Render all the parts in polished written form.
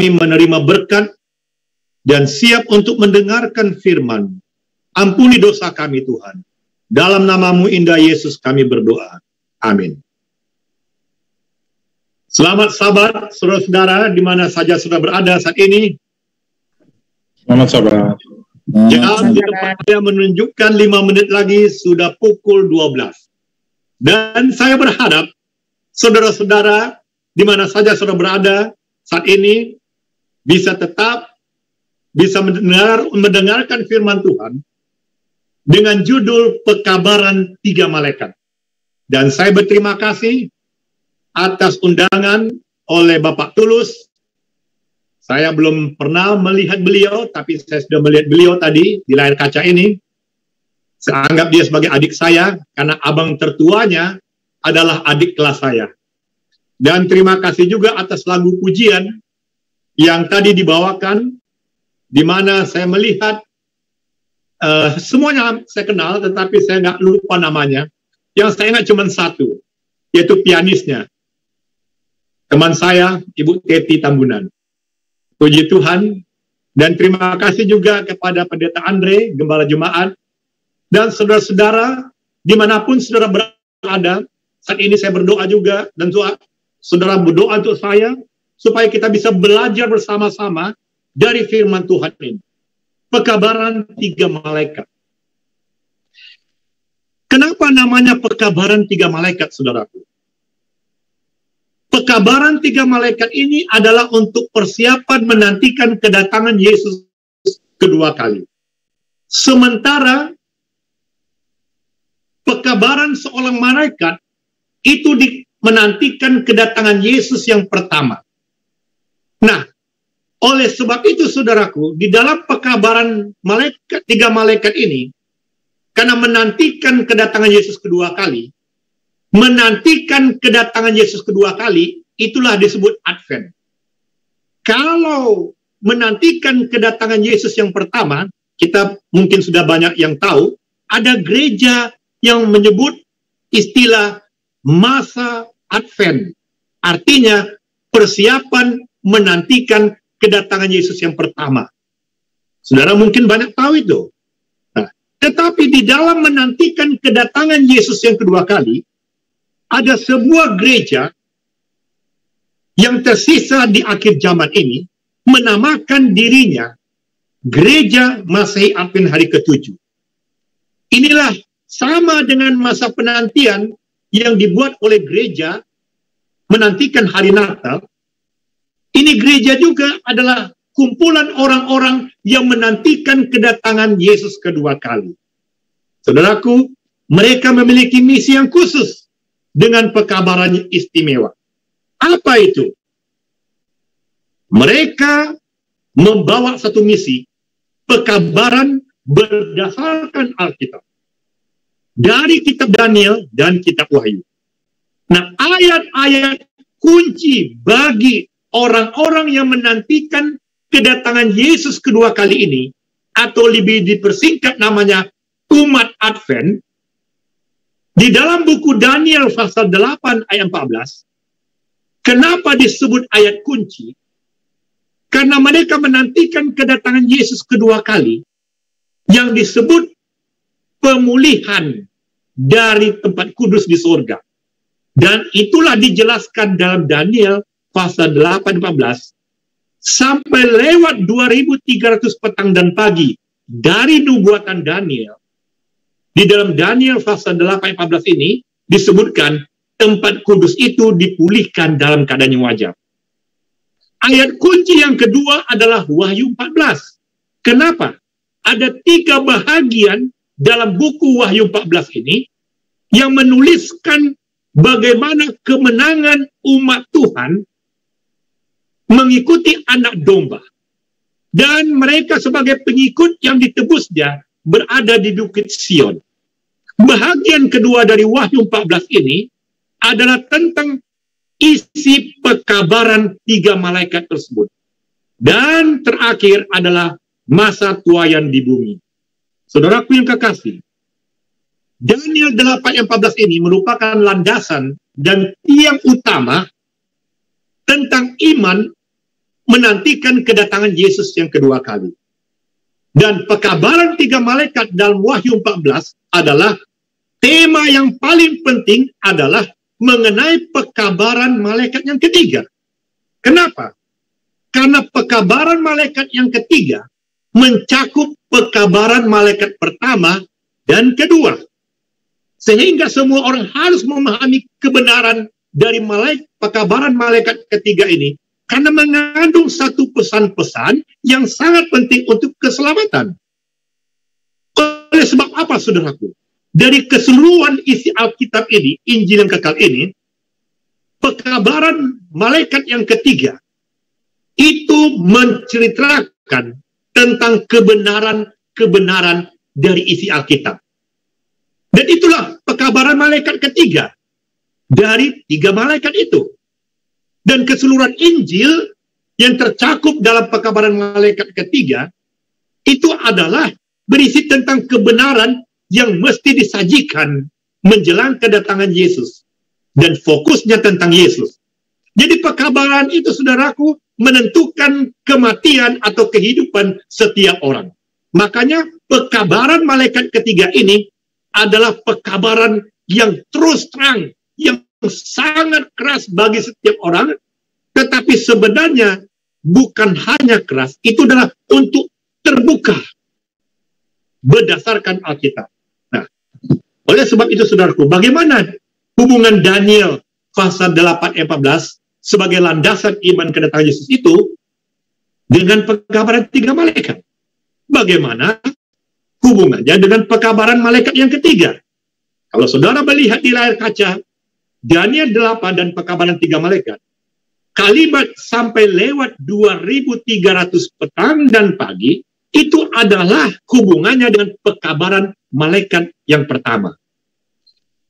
menerima berkat dan siap untuk mendengarkan firman. Ampuni dosa kami Tuhan. Dalam nama-Mu indah Yesus kami berdoa. Amin. Selamat sahabat, saudara-saudara, di mana saja sudah berada saat ini. Selamat sahabat. Jam di tempat saya menunjukkan 5 menit lagi sudah pukul 12. Dan saya berharap saudara-saudara di mana saja saudara berada saat ini bisa mendengarkan firman Tuhan dengan judul Pekabaran 3 Malaikat. Dan saya berterima kasih atas undangan oleh Bapak Tulus. Saya belum pernah melihat beliau, tapi saya sudah melihat beliau tadi di layar kaca ini. Saya anggap dia sebagai adik saya, karena abang tertuanya adalah adik kelas saya. Dan terima kasih juga atas lagu pujian yang tadi dibawakan, di mana saya melihat semuanya saya kenal, tetapi saya nggak lupa namanya. Yang saya ingat cuma satu, yaitu pianisnya. Teman saya, Ibu Teti Tambunan. Puji Tuhan. Dan terima kasih juga kepada Pendeta Andre, Gembala Jemaat, dan saudara-saudara, dimanapun saudara berada. Saat ini saya berdoa juga, dan saudara berdoa untuk saya, supaya kita bisa belajar bersama-sama dari firman Tuhan ini. Pekabaran 3 Malaikat. Kenapa namanya Pekabaran 3 Malaikat, saudaraku? Pekabaran 3 Malaikat ini adalah untuk persiapan menantikan kedatangan Yesus kedua kali. Sementara pekabaran seorang malaikat itu menantikan kedatangan Yesus yang pertama. Nah, oleh sebab itu saudaraku, di dalam pekabaran 3 malaikat ini, karena menantikan kedatangan Yesus kedua kali, itulah disebut Advent. Kalau menantikan kedatangan Yesus yang pertama, kita mungkin sudah banyak yang tahu, ada gereja yang menyebut istilah masa Advent. Artinya persiapan menantikan kedatangan Yesus yang pertama. Saudara mungkin banyak tahu itu. Nah, tetapi di dalam menantikan kedatangan Yesus yang kedua kali, ada sebuah gereja yang tersisa di akhir zaman ini, menamakan dirinya Gereja Masehi Advent hari ke-7. Inilah sama dengan masa penantian yang dibuat oleh gereja menantikan hari Natal. Ini gereja juga adalah kumpulan orang-orang yang menantikan kedatangan Yesus kedua kali. Saudaraku, mereka memiliki misi yang khusus dengan pekabarannya istimewa. Apa itu? Mereka membawa satu misi, pekabaran berdasarkan Alkitab. Dari kitab Daniel dan kitab Wahyu. Nah, ayat-ayat kunci bagi orang-orang yang menantikan kedatangan Yesus kedua kali ini, atau lebih dipersingkat namanya umat Advent, di dalam buku Daniel pasal 8 ayat 14, kenapa disebut ayat kunci? Karena mereka menantikan kedatangan Yesus kedua kali, yang disebut pemulihan dari tempat kudus di surga. Dan itulah dijelaskan dalam Daniel pasal 8:14 sampai lewat 2300 petang dan pagi dari nubuatan Daniel. Di dalam Daniel pasal 8:14 ini disebutkan tempat kudus itu dipulihkan dalam keadaan yang wajar. Ayat kunci yang kedua adalah Wahyu 14. Kenapa? Ada 3 bahagian dalam buku Wahyu 14 ini yang menuliskan bagaimana kemenangan umat Tuhan mengikuti anak domba. Dan mereka sebagai pengikut yang ditebusnya berada di Bukit Sion. Bahagian kedua dari Wahyu 14 ini adalah tentang isi pekabaran 3 malaikat tersebut. Dan terakhir adalah masa tuaian di bumi. Saudaraku yang kekasih, Daniel 8:14 ini merupakan landasan dan tiang utama tentang iman menantikan kedatangan Yesus yang kedua kali. Dan pekabaran 3 malaikat dalam Wahyu 14 adalah tema yang paling penting adalah mengenai pekabaran malaikat yang ketiga. Kenapa? Karena pekabaran malaikat yang ketiga mencakup pekabaran malaikat pertama dan kedua. Sehingga semua orang harus memahami kebenaran dari pekabaran malaikat ketiga ini karena mengandung satu pesan-pesan yang sangat penting untuk keselamatan. Oleh sebab apa, saudaraku? Dari keseluruhan isi Alkitab ini, Injil yang kekal ini, pekabaran malaikat yang ketiga itu menceritakan tentang kebenaran dari isi Alkitab. Dan itulah pekabaran malaikat ketiga dari 3 malaikat itu. Dan keseluruhan Injil yang tercakup dalam pekabaran malaikat ketiga itu adalah berisi tentang kebenaran yang mesti disajikan menjelang kedatangan Yesus. Dan fokusnya tentang Yesus. Jadi pekabaran itu, saudaraku, menentukan kematian atau kehidupan setiap orang. Makanya pekabaran malaikat ketiga ini adalah pekabaran yang terus terang, yang sangat keras bagi setiap orang, tetapi sebenarnya bukan hanya keras, itu adalah untuk terbuka berdasarkan Alkitab. Nah, oleh sebab itu, saudaraku, bagaimana hubungan Daniel pasal 8 ayat 14 sebagai landasan iman kedatangan Yesus itu dengan pekabaran 3 malaikat? Bagaimana hubungannya dengan pekabaran malaikat yang ketiga? Kalau saudara melihat di layar kaca Daniel 8 dan pekabaran 3 malaikat, kalimat sampai lewat 2300 petang dan pagi itu adalah hubungannya dengan pekabaran malaikat yang pertama.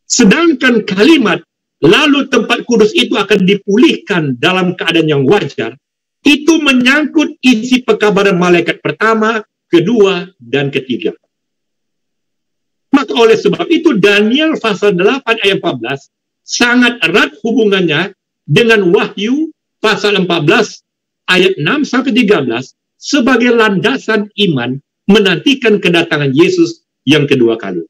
Sedangkan kalimat lalu tempat kudus itu akan dipulihkan dalam keadaan yang wajar, itu menyangkut isi pekabaran malaikat pertama, kedua, dan ketiga. Maka oleh sebab itu Daniel pasal 8 ayat 14 sangat erat hubungannya dengan Wahyu pasal 14 ayat 6 sampai 13 sebagai landasan iman menantikan kedatangan Yesus yang kedua kali.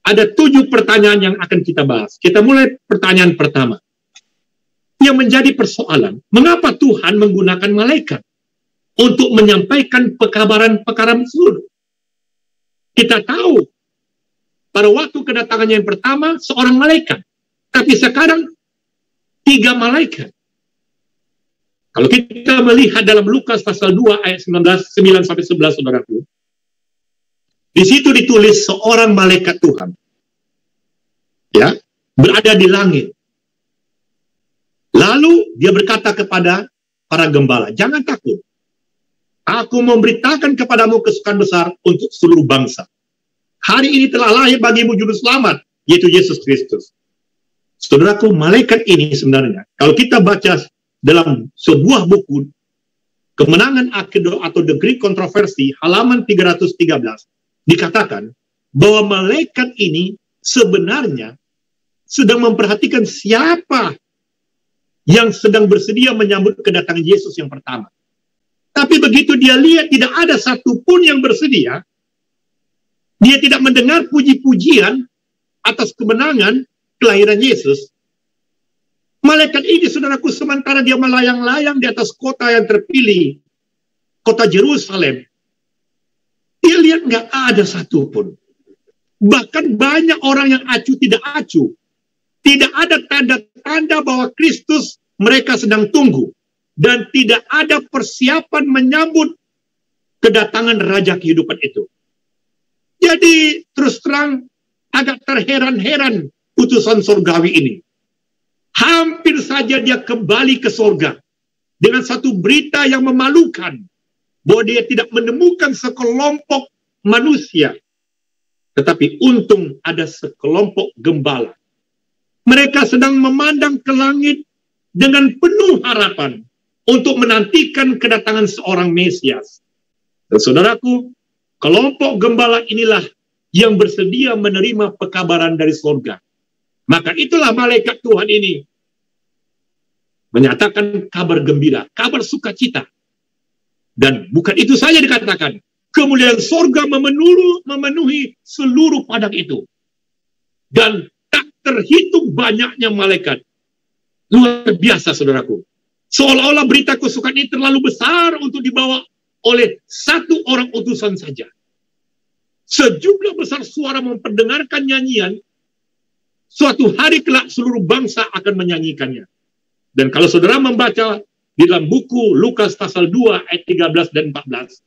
Ada 7 pertanyaan yang akan kita bahas. Kita mulai pertanyaan pertama. Yang menjadi persoalan, mengapa Tuhan menggunakan malaikat untuk menyampaikan pekabaran-pekabaran tersebut? Kita tahu pada waktu kedatangannya yang pertama seorang malaikat, tapi sekarang 3 malaikat. Kalau kita melihat dalam Lukas pasal 2 ayat 9 sampai 11, saudaraku, di situ ditulis seorang malaikat Tuhan, ya, berada di langit. Lalu dia berkata kepada para gembala, jangan takut. Aku memberitakan kepadamu kesukaan besar untuk seluruh bangsa. Hari ini telah lahir bagimu juru selamat, yaitu Yesus Kristus. Saudaraku, malaikat ini sebenarnya, kalau kita baca dalam sebuah buku, Kemenangan Akhir atau The Great Controversy, halaman 313, dikatakan bahwa malaikat ini sebenarnya sedang memperhatikan siapa yang sedang bersedia menyambut kedatangan Yesus yang pertama. Tapi begitu dia lihat tidak ada satupun yang bersedia, dia tidak mendengar puji-pujian atas kemenangan kelahiran Yesus. Malaikat ini, saudaraku, sementara dia melayang-layang di atas kota yang terpilih, kota Yerusalem, dia lihat nggak ada satupun. Bahkan banyak orang yang acuh tidak acuh. Tidak ada tanda-tanda bahwa Kristus mereka sedang tunggu. Dan tidak ada persiapan menyambut kedatangan Raja kehidupan itu. Jadi terus terang agak terheran-heran utusan surgawi ini. Hampir saja dia kembali ke surga dengan satu berita yang memalukan bahwa dia tidak menemukan sekelompok manusia. Tetapi untung ada sekelompok gembala. Mereka sedang memandang ke langit dengan penuh harapan untuk menantikan kedatangan seorang Mesias. Dan saudaraku, kelompok gembala inilah yang bersedia menerima pekabaran dari surga. Maka itulah malaikat Tuhan ini menyatakan kabar gembira, kabar sukacita. Dan bukan itu saja dikatakan, kemuliaan sorga memenuhi seluruh padang itu. Dan tak terhitung banyaknya malaikat. Luar biasa, saudaraku. Seolah-olah berita kesukaan ini terlalu besar untuk dibawa oleh satu orang utusan saja. Sejumlah besar suara memperdengarkan nyanyian, suatu hari kelak seluruh bangsa akan menyanyikannya. Dan kalau saudara membaca di dalam buku Lukas pasal 2 ayat 13 dan 14,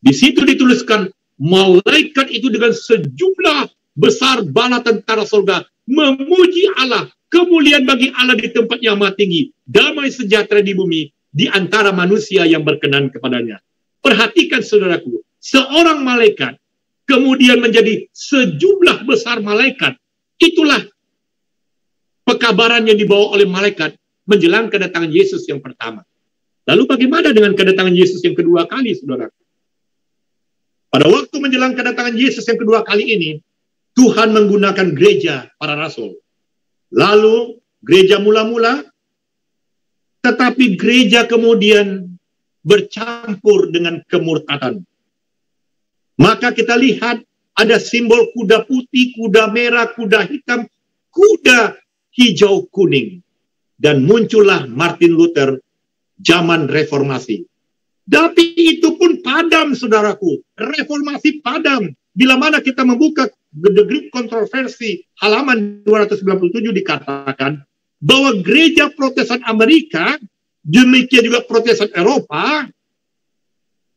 di situ dituliskan, malaikat itu dengan sejumlah besar bala tentara surga memuji Allah, kemuliaan bagi Allah di tempat yang maha tinggi, damai sejahtera di bumi di antara manusia yang berkenan kepadanya. Perhatikan saudaraku, seorang malaikat kemudian menjadi sejumlah besar malaikat. Itulah pekabaran yang dibawa oleh malaikat menjelang kedatangan Yesus yang pertama. Lalu bagaimana dengan kedatangan Yesus yang kedua kali, saudara? Pada waktu menjelang kedatangan Yesus yang kedua kali ini, Tuhan menggunakan gereja para rasul. Lalu gereja mula-mula, tetapi gereja kemudian bercampur dengan kemurtatan. Maka kita lihat ada simbol kuda putih, kuda merah, kuda hitam, kuda hijau kuning. Dan muncullah Martin Luther zaman reformasi. Tapi itu pun padam, saudaraku. Reformasi padam. Bila mana kita membuka The Great Controversy, halaman 297 dikatakan bahwa gereja Protestan Amerika, demikian juga Protestan Eropa,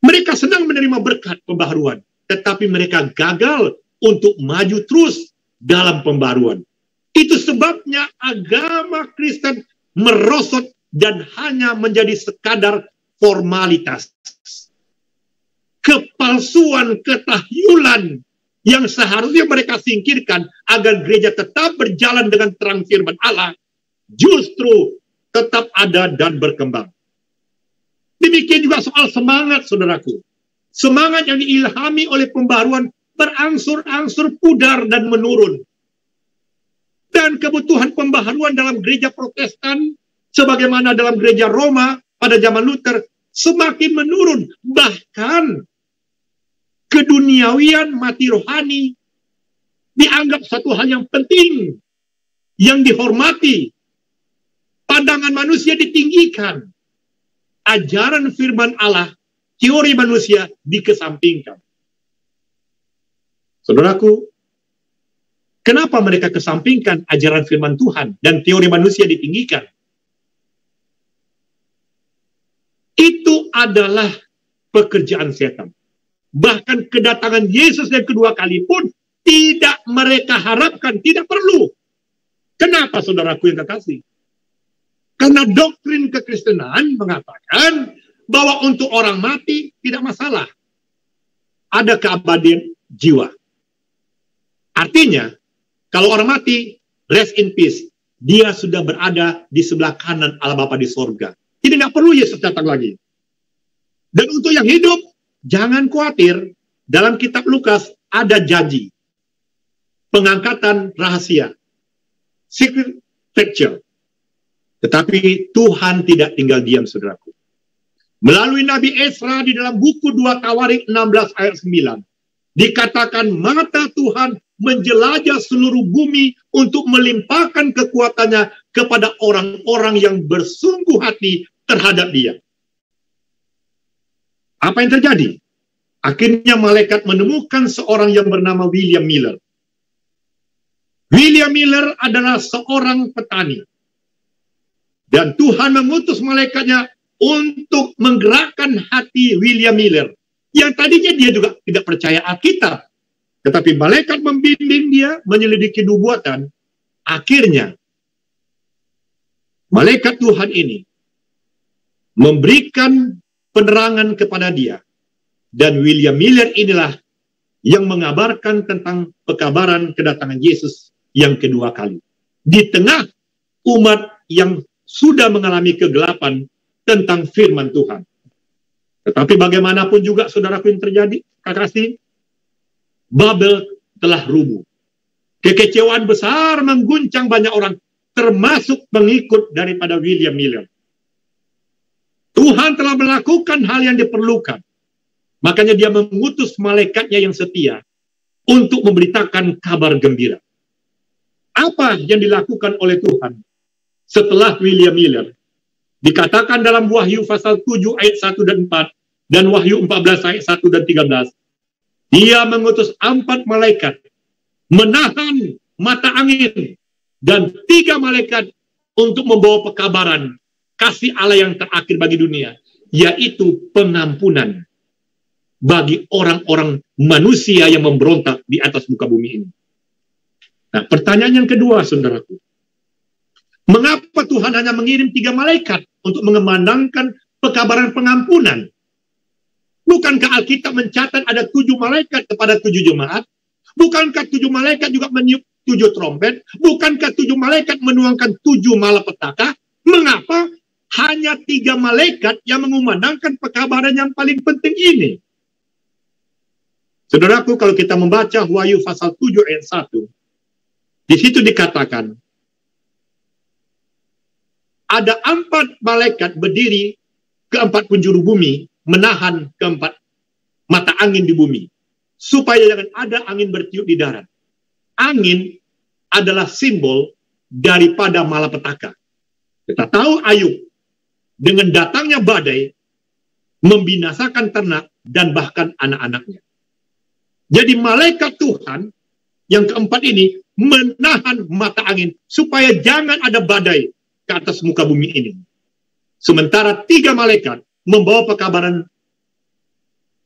mereka sedang menerima berkat pembaharuan. Tetapi mereka gagal untuk maju terus dalam pembaruan. Itu sebabnya agama Kristen merosot dan hanya menjadi sekadar formalitas. Kepalsuan, ketahyulan yang seharusnya mereka singkirkan agar gereja tetap berjalan dengan terang firman Allah, justru tetap ada dan berkembang. Demikian juga soal semangat, saudaraku. Semangat yang diilhami oleh pembaruan berangsur-angsur pudar dan menurun. Dan kebutuhan pembaharuan dalam gereja Protestan, sebagaimana dalam gereja Roma pada zaman Luther, semakin menurun. Bahkan keduniawian mati rohani dianggap satu hal yang penting, yang dihormati. Pandangan manusia ditinggikan. Ajaran firman Allah, teori manusia dikesampingkan. Saudaraku, kenapa mereka kesampingkan ajaran firman Tuhan dan teori manusia ditinggikan? Itu adalah pekerjaan setan. Bahkan kedatangan Yesus yang kedua kali pun tidak mereka harapkan, tidak perlu. Kenapa, saudaraku yang kekasih? Karena doktrin kekristenan mengatakan bahwa untuk orang mati tidak masalah. Ada keabadian jiwa. Artinya, kalau orang mati, rest in peace. Dia sudah berada di sebelah kanan Allah Bapa di sorga. Jadi nggak perlu Yesus datang lagi. Dan untuk yang hidup, jangan khawatir. Dalam kitab Lukas ada janji. Pengangkatan rahasia. Secret picture. Tetapi Tuhan tidak tinggal diam, saudaraku. Melalui Nabi Esra di dalam buku 2 Tawarik 16 ayat 9. Dikatakan mata Tuhan menjelajah seluruh bumi untuk melimpahkan kekuatannya kepada orang-orang yang bersungguh hati terhadap dia. Apa yang terjadi? Akhirnya malaikat menemukan seorang yang bernama William Miller. William Miller adalah seorang petani. Dan Tuhan mengutus malaikatnya untuk menggerakkan hati William Miller. Yang tadinya dia juga tidak percaya Alkitab. Tetapi malaikat membimbing dia menyelidiki nubuatan. Akhirnya, malaikat Tuhan ini memberikan penerangan kepada dia. Dan William Miller inilah yang mengabarkan tentang pekabaran kedatangan Yesus yang kedua kali. Di tengah umat yang sudah mengalami kegelapan tentang firman Tuhan. Tetapi bagaimanapun juga saudaraku yang terjadi, kekasih, Babel telah rubuh. Kekecewaan besar mengguncang banyak orang, termasuk pengikut daripada William Miller. Tuhan telah melakukan hal yang diperlukan. Makanya dia mengutus malaikatnya yang setia untuk memberitakan kabar gembira. Apa yang dilakukan oleh Tuhan setelah William Miller? Dikatakan dalam Wahyu pasal 7 ayat 1 dan 4 dan Wahyu 14 ayat 1 dan 13. Dia mengutus 4 malaikat menahan mata angin dan 3 malaikat untuk membawa pekabaran kasih Allah yang terakhir bagi dunia, yaitu pengampunan bagi orang-orang manusia yang memberontak di atas muka bumi ini. Nah, pertanyaan yang kedua, saudaraku. Mengapa Tuhan hanya mengirim 3 malaikat untuk mengumandangkan pekabaran pengampunan? Bukankah Alkitab mencatat ada 7 malaikat kepada 7 jemaat? Bukankah 7 malaikat juga meniup 7 trompet? Bukankah 7 malaikat menuangkan 7 malapetaka? Mengapa hanya 3 malaikat yang mengumandangkan pekabaran yang paling penting ini? Saudaraku, kalau kita membaca Wahyu pasal 7 ayat 1, di situ dikatakan, ada 4 malaikat berdiri ke 4 penjuru bumi, menahan ke 4 mata angin di bumi, supaya jangan ada angin bertiup di darat. Angin adalah simbol daripada malapetaka. Kita tahu Ayub, dengan datangnya badai, membinasakan ternak dan bahkan anak-anaknya. Jadi malaikat Tuhan yang keempat ini menahan mata angin, supaya jangan ada badai ke atas muka bumi ini. Sementara 3 malaikat membawa pekabaran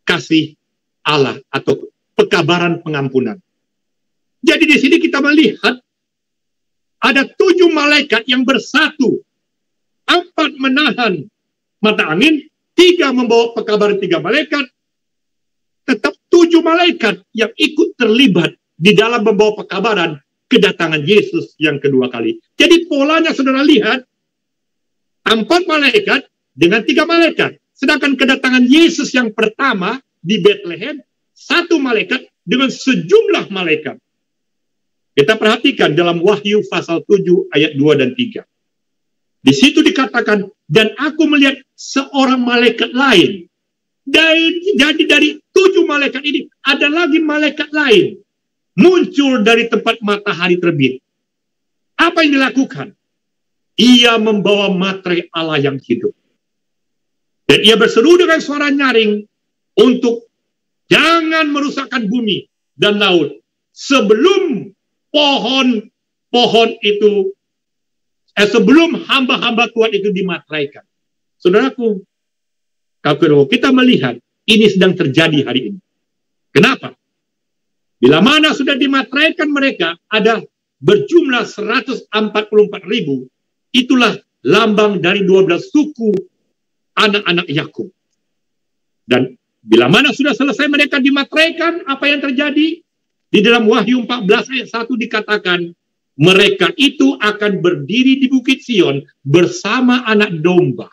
kasih Allah atau pekabaran pengampunan. Jadi di sini kita melihat ada 7 malaikat yang bersatu. 4 menahan mata angin, 3 membawa pekabaran 3 malaikat, tetap 7 malaikat yang ikut terlibat di dalam membawa pekabaran kedatangan Yesus yang kedua kali. Jadi polanya saudara lihat, 4 malaikat dengan 3 malaikat. Sedangkan kedatangan Yesus yang pertama di Bethlehem, 1 malaikat dengan sejumlah malaikat. Kita perhatikan dalam Wahyu pasal 7 ayat 2 dan 3. Di situ dikatakan, dan aku melihat seorang malaikat lain. Jadi dari 7 malaikat ini, ada lagi malaikat lain. Muncul dari tempat matahari terbit. Apa yang dilakukan? Ia membawa materai Allah yang hidup. Dan ia berseru dengan suara nyaring untuk jangan merusakkan bumi dan laut sebelum pohon-pohon itu, sebelum hamba-hamba Tuhan itu dimateraikan. Saudaraku, kalau kita melihat ini sedang terjadi hari ini. Kenapa? Bila mana sudah dimateraikan mereka, ada berjumlah 144.000, itulah lambang dari 12 suku anak-anak Yakub. Dan bila mana sudah selesai mereka dimateraikan, apa yang terjadi? Di dalam Wahyu 14 ayat 1 dikatakan, mereka itu akan berdiri di Bukit Sion bersama anak domba.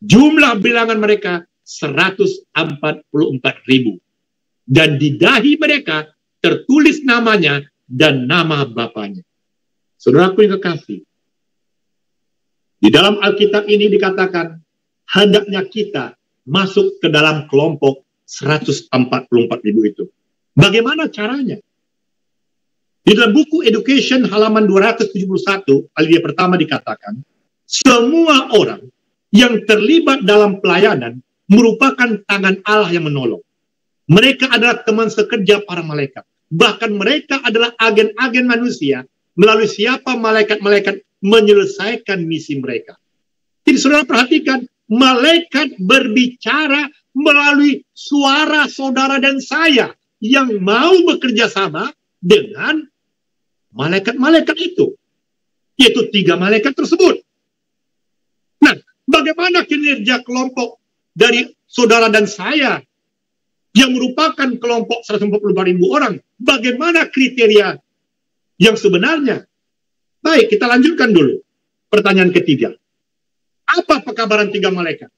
Jumlah bilangan mereka 144.000. Dan di dahi mereka tertulis namanya dan nama bapaknya. Saudaraku yang kekasih, di dalam Alkitab ini dikatakan, hendaknya kita masuk ke dalam kelompok 144.000 itu. Bagaimana caranya? Di dalam buku Education halaman 271, alia pertama dikatakan, semua orang yang terlibat dalam pelayanan merupakan tangan Allah yang menolong. Mereka adalah teman sekerja para malaikat. Bahkan mereka adalah agen-agen manusia melalui siapa malaikat-malaikat menyelesaikan misi mereka. Jadi saudara perhatikan, malaikat berbicara melalui suara saudara dan saya yang mau bekerja sama dengan malaikat-malaikat itu, yaitu 3 malaikat tersebut. Nah, bagaimana kinerja kelompok dari saudara dan saya yang merupakan kelompok 144.000 orang? Bagaimana kriteria yang sebenarnya? Baik, kita lanjutkan dulu. Pertanyaan ketiga. Apa pekabaran 3 malaikat?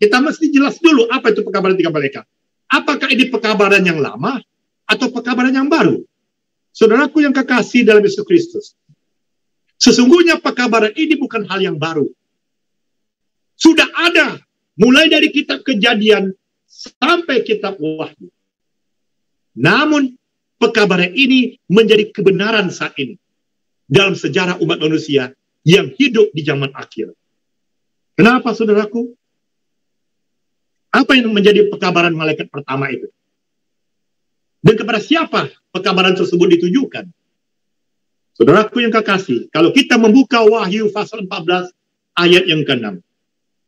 Kita mesti jelas dulu apa itu pekabaran 3 malaikat. Apakah ini pekabaran yang lama atau pekabaran yang baru? Saudaraku yang kekasih dalam Yesus Kristus, sesungguhnya pekabaran ini bukan hal yang baru. Sudah ada, mulai dari kitab Kejadian sampai kitab Wahyu. Namun, pekabaran ini menjadi kebenaran saat ini dalam sejarah umat manusia yang hidup di zaman akhir. Kenapa, saudaraku? Apa yang menjadi pekabaran malaikat pertama itu? Dan kepada siapa pekabaran tersebut ditujukan? Saudaraku yang kekasih, kalau kita membuka Wahyu pasal 14 ayat yang ke-6,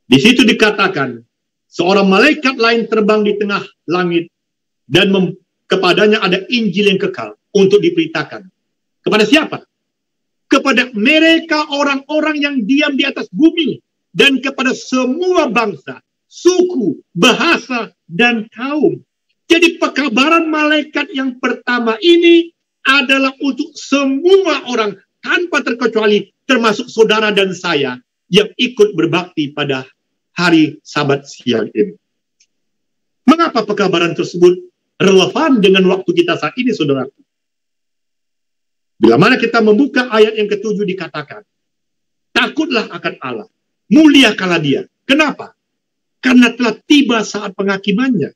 di situ dikatakan, seorang malaikat lain terbang di tengah langit dan kepadanya ada Injil yang kekal untuk diberitakan. Kepada siapa? Kepada mereka orang-orang yang diam di atas bumi dan kepada semua bangsa, suku, bahasa, dan kaum. Jadi pekabaran malaikat yang pertama ini adalah untuk semua orang tanpa terkecuali, termasuk saudara dan saya yang ikut berbakti pada hari Sabat siang ini. Mengapa pekabaran tersebut relevan dengan waktu kita saat ini, saudara? Bila mana kita membuka ayat yang ke-7 dikatakan, takutlah akan Allah, muliakanlah Dia. Kenapa? Karena telah tiba saat penghakimannya.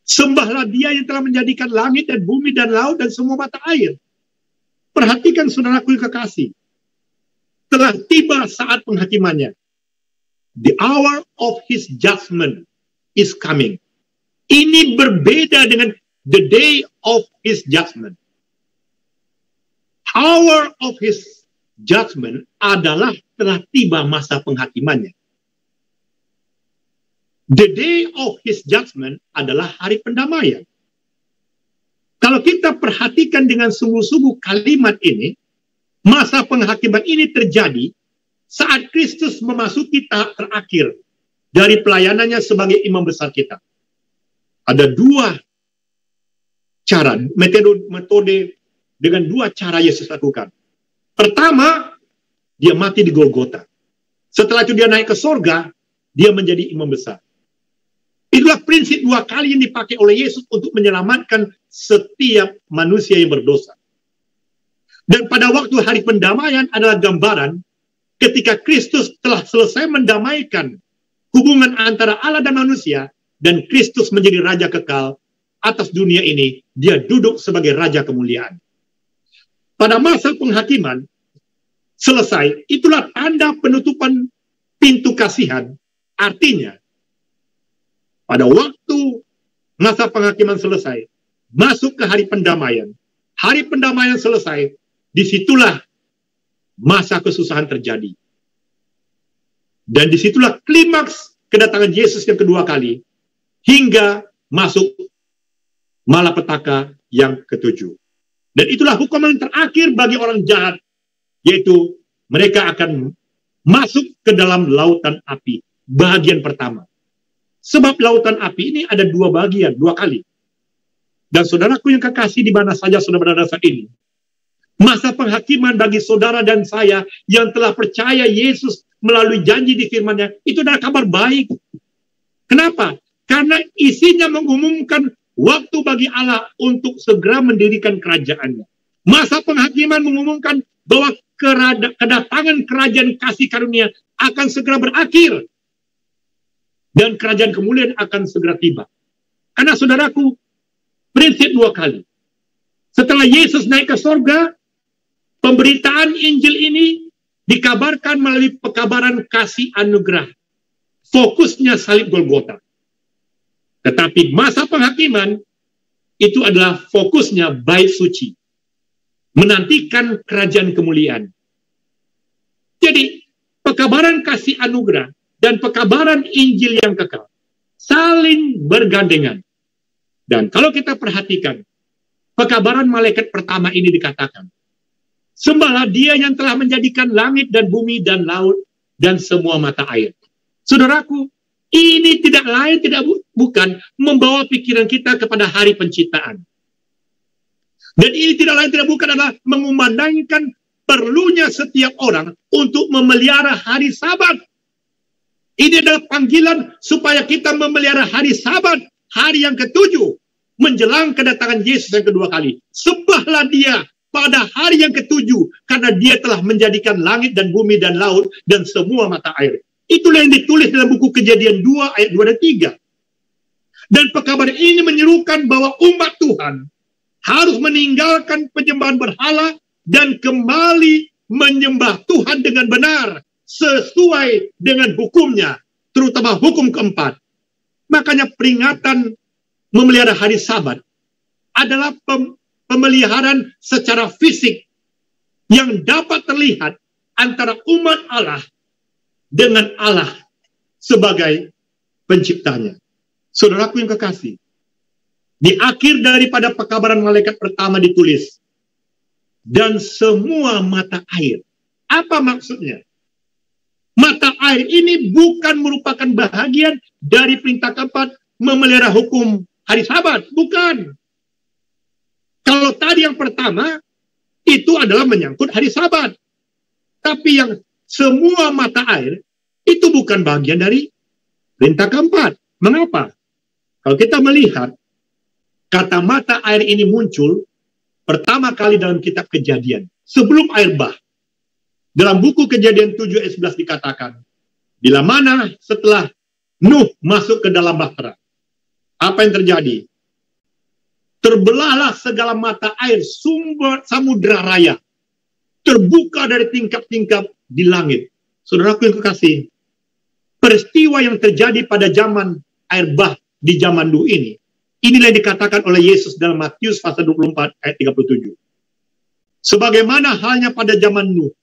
Sembahlah Dia yang telah menjadikan langit dan bumi dan laut dan semua mata air. Perhatikan, saudaraku yang kekasih. Telah tiba saat penghakimannya. The hour of His judgment is coming. Ini berbeda dengan the day of His judgment. Hour of His judgment adalah telah tiba masa penghakimannya. The day of His judgment adalah hari pendamaian. Kalau kita perhatikan dengan sungguh-sungguh kalimat ini, masa penghakiman ini terjadi saat Kristus memasuki tahap terakhir dari pelayanannya sebagai imam besar kita. Ada dua cara, metode dengan dua cara Yesus lakukan. Pertama, dia mati di Golgota. Setelah itu dia naik ke sorga, dia menjadi imam besar. Itulah prinsip dua kali yang dipakai oleh Yesus untuk menyelamatkan setiap manusia yang berdosa. Dan pada waktu hari pendamaian adalah gambaran ketika Kristus telah selesai mendamaikan hubungan antara Allah dan manusia, dan Kristus menjadi Raja kekal atas dunia ini, dia duduk sebagai Raja kemuliaan. Pada masa penghakiman selesai, itulah tanda penutupan pintu kasihan. Artinya, pada waktu masa penghakiman selesai, masuk ke hari pendamaian. Hari pendamaian selesai, disitulah masa kesusahan terjadi. Dan disitulah klimaks kedatangan Yesus yang kedua kali, hingga masuk malapetaka yang ke-7. Dan itulah hukuman terakhir bagi orang jahat, yaitu mereka akan masuk ke dalam lautan api, bagian pertama. Sebab lautan api ini ada dua bagian, dua kali. Dan saudaraku yang kekasih di mana saja saudara berada saat ini, masa penghakiman bagi saudara dan saya yang telah percaya Yesus melalui janji di firman-Nya, itu adalah kabar baik. Kenapa? Karena isinya mengumumkan waktu bagi Allah untuk segera mendirikan kerajaannya. Masa penghakiman mengumumkan bahwa kedatangan kerajaan kasih karunia akan segera berakhir. Dan kerajaan kemuliaan akan segera tiba. Karena saudaraku, prinsip dua kali. Setelah Yesus naik ke sorga, pemberitaan Injil ini dikabarkan melalui pekabaran kasih anugerah. Fokusnya salib Golgota. Tetapi masa penghakiman itu adalah fokusnya bait suci. Menantikan kerajaan kemuliaan. Jadi, pekabaran kasih anugerah dan pekabaran Injil yang kekal saling bergandengan. Dan kalau kita perhatikan, pekabaran malaikat pertama ini dikatakan, sembahlah Dia yang telah menjadikan langit dan bumi dan laut dan semua mata air. Saudaraku, ini tidak lain, bukan membawa pikiran kita kepada hari penciptaan. Dan ini tidak lain, tidak bukan adalah mengumandangkan perlunya setiap orang untuk memelihara hari Sabat. Ini adalah panggilan supaya kita memelihara hari Sabat, hari yang ke-7, menjelang kedatangan Yesus yang kedua kali. Sembahlah Dia pada hari yang ke-7, karena Dia telah menjadikan langit dan bumi dan laut dan semua mata air. Itulah yang ditulis dalam buku Kejadian 2 ayat 2 dan 3. Dan pekabaran ini menyerukan bahwa umat Tuhan harus meninggalkan penyembahan berhala dan kembali menyembah Tuhan dengan benar sesuai dengan hukumnya, terutama hukum keempat. Makanya peringatan memelihara hari Sabat adalah pemeliharaan secara fisik yang dapat terlihat antara umat Allah dengan Allah sebagai penciptanya. Saudaraku yang kekasih, di akhir daripada pekabaran malaikat pertama ditulis, dan semua mata air. Apa maksudnya? Mata air ini bukan merupakan bahagian dari perintah keempat memelihara hukum hari Sabat. Bukan. Kalau tadi yang pertama, itu adalah menyangkut hari Sabat. Tapi yang semua mata air, itu bukan bagian dari perintah keempat. Mengapa? Kalau kita melihat, kata mata air ini muncul pertama kali dalam kitab Kejadian, sebelum air bah. Dalam buku Kejadian 7 ayat 11 dikatakan, bila mana setelah Nuh masuk ke dalam bahtera, apa yang terjadi? Terbelahlah segala mata air sumber samudra raya, terbuka dari tingkap-tingkap di langit. Saudaraku yang kekasih, peristiwa yang terjadi pada zaman air bah di zaman Nuh ini, inilah yang dikatakan oleh Yesus dalam Matius pasal 24 ayat 37. Sebagaimana halnya pada zaman Nuh,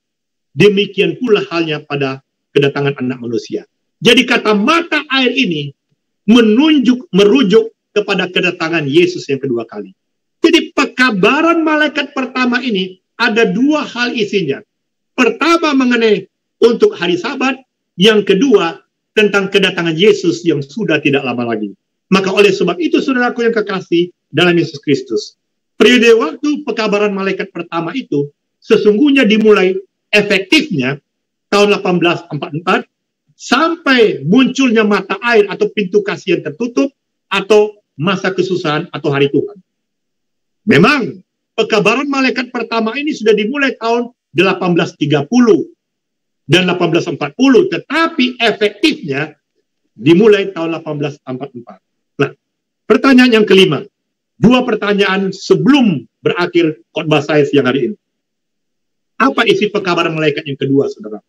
demikian pula halnya pada kedatangan anak manusia. Jadi kata mata air ini merujuk kepada kedatangan Yesus yang kedua kali. Jadi pekabaran malaikat pertama ini ada dua hal isinya. Pertama mengenai untuk hari Sabat, yang kedua tentang kedatangan Yesus yang sudah tidak lama lagi. Maka oleh sebab itu, saudaraku yang kekasih dalam Yesus Kristus, periode waktu pekabaran malaikat pertama itu sesungguhnya dimulai efektifnya tahun 1844 sampai munculnya mata air atau pintu kasih yang tertutup atau masa kesusahan atau hari Tuhan. Memang pekabaran malaikat pertama ini sudah dimulai tahun 1830 dan 1840, tetapi efektifnya dimulai tahun 1844. Nah, pertanyaan yang kelima. Dua pertanyaan sebelum berakhir khotbah saya siang hari ini. Apa isi pekabaran malaikat yang kedua, saudara?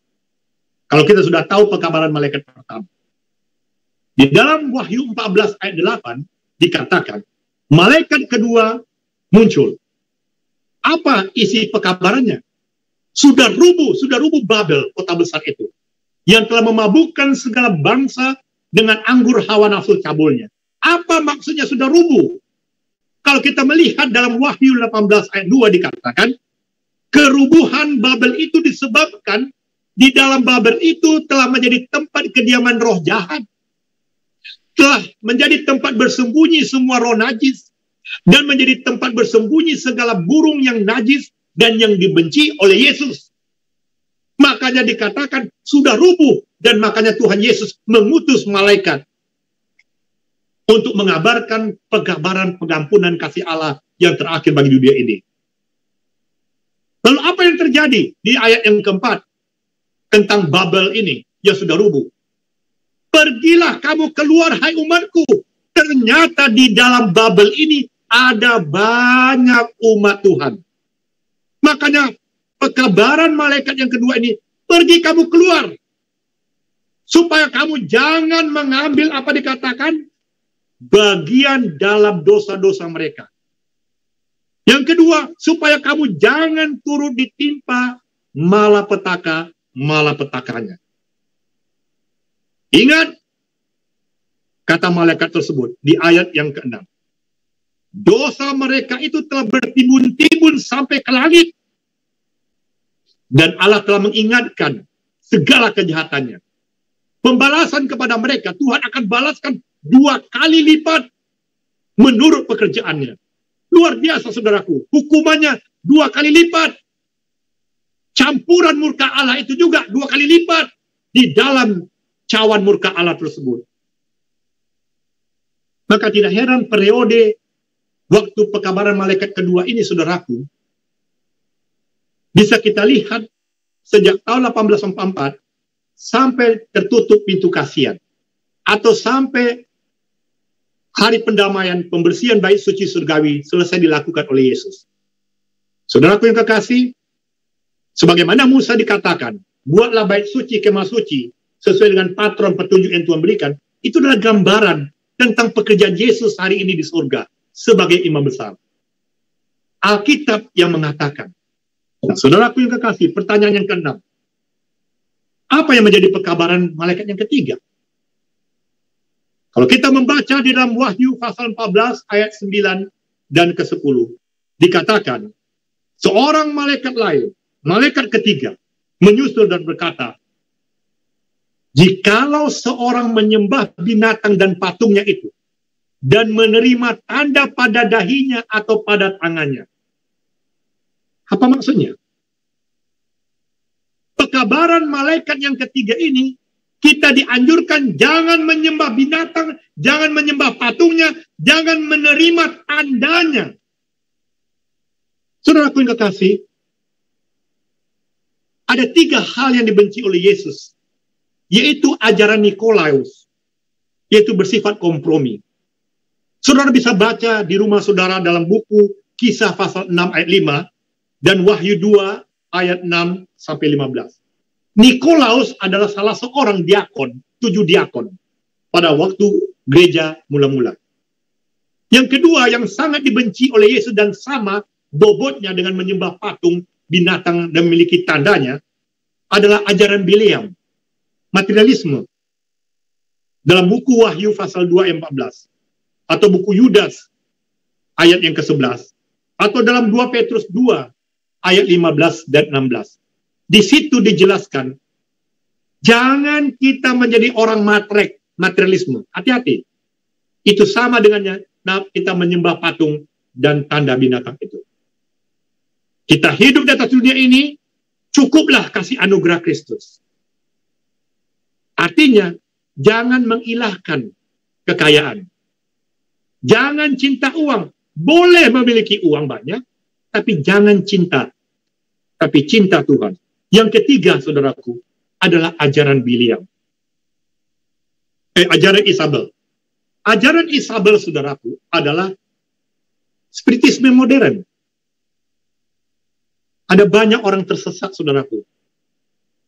Kalau kita sudah tahu pekabaran malaikat pertama. Di dalam Wahyu 14 ayat 8 dikatakan, malaikat kedua muncul. Apa isi pekabarannya? Sudah rubuh Babel, kota besar itu, yang telah memabukkan segala bangsa dengan anggur hawa nafsu cabulnya. Apa maksudnya sudah rubuh? Kalau kita melihat dalam Wahyu 18 ayat 2 dikatakan, kerubuhan Babel itu disebabkan di dalam Babel itu telah menjadi tempat kediaman roh jahat, telah menjadi tempat bersembunyi semua roh najis, dan menjadi tempat bersembunyi segala burung yang najis dan yang dibenci oleh Yesus. Makanya dikatakan sudah rubuh, dan makanya Tuhan Yesus mengutus malaikat untuk mengabarkan pekabaran pengampunan kasih Allah yang terakhir bagi dunia ini. Lalu apa yang terjadi di ayat yang keempat tentang Babel ini yang sudah rubuh? Pergilah kamu keluar, hai umatku. Ternyata di dalam Babel ini ada banyak umat Tuhan. Makanya pekabaran malaikat yang kedua ini, pergi kamu keluar. Supaya kamu jangan mengambil apa dikatakan bagian dalam dosa-dosa mereka. Yang kedua, supaya kamu jangan turut ditimpa malapetakannya. Ingat kata malaikat tersebut di ayat yang ke-6. Dosa mereka itu telah bertimbun-timbun sampai ke langit. Dan Allah telah mengingatkan segala kejahatannya. Pembalasan kepada mereka, Tuhan akan balaskan 2 kali lipat menurut pekerjaannya. Luar biasa, saudaraku. Hukumannya 2 kali lipat. Campuran murka Allah itu juga 2 kali lipat di dalam cawan murka Allah tersebut. Maka tidak heran periode waktu pekabaran malaikat kedua ini, saudaraku, bisa kita lihat sejak tahun 1844 sampai tertutup pintu kasihan, atau sampai hari pendamaian, pembersihan bait suci surgawi selesai dilakukan oleh Yesus. Saudaraku yang kekasih, sebagaimana Musa dikatakan, buatlah bait suci, kemah suci, sesuai dengan patron petunjuk yang Tuhan berikan, itu adalah gambaran tentang pekerjaan Yesus hari ini di surga sebagai imam besar. Alkitab yang mengatakan. Nah, saudaraku yang kekasih, pertanyaan yang keenam. Apa yang menjadi pekabaran malaikat yang ketiga? Kalau kita membaca di dalam Wahyu pasal 14 ayat 9 dan ke-10, dikatakan, seorang malaikat lain, malaikat ketiga, menyusul dan berkata, jikalau seorang menyembah binatang dan patungnya itu, dan menerima tanda pada dahinya atau pada tangannya. Apa maksudnya? Pekabaran malaikat yang ketiga ini, kita dianjurkan jangan menyembah binatang, jangan menyembah patungnya, jangan menerima tandanya. Saudaraku yang kekasih, ada 3 hal yang dibenci oleh Yesus, yaitu ajaran Nikolaus, yaitu bersifat kompromi. Saudara bisa baca di rumah saudara dalam buku Kisah pasal 6 ayat 5 dan Wahyu 2 ayat 6 sampai 15. Nikolaus adalah salah seorang diakon, 7 diakon pada waktu gereja mula-mula. Yang kedua yang sangat dibenci oleh Yesus dan sama bobotnya dengan menyembah patung, binatang dan memiliki tandanya adalah ajaran Bileam, materialisme. Dalam buku Wahyu pasal 2 ayat 14 atau buku Yudas ayat yang ke-11 atau dalam 2 Petrus 2 ayat 15 dan 16. Di situ dijelaskan, jangan kita menjadi orang matrek, materialisme. Hati-hati. Itu sama dengannya kita menyembah patung dan tanda binatang itu. Kita hidup di atas dunia ini, cukuplah kasih anugerah Kristus. Artinya, jangan mengilahkan kekayaan. Jangan cinta uang. Boleh memiliki uang banyak, tapi jangan cinta. Tapi cinta Tuhan. Yang ketiga, saudaraku, adalah ajaran Bileam. Ajaran Isabel. Ajaran Isabel, saudaraku, adalah spiritisme modern. Ada banyak orang tersesat, saudaraku.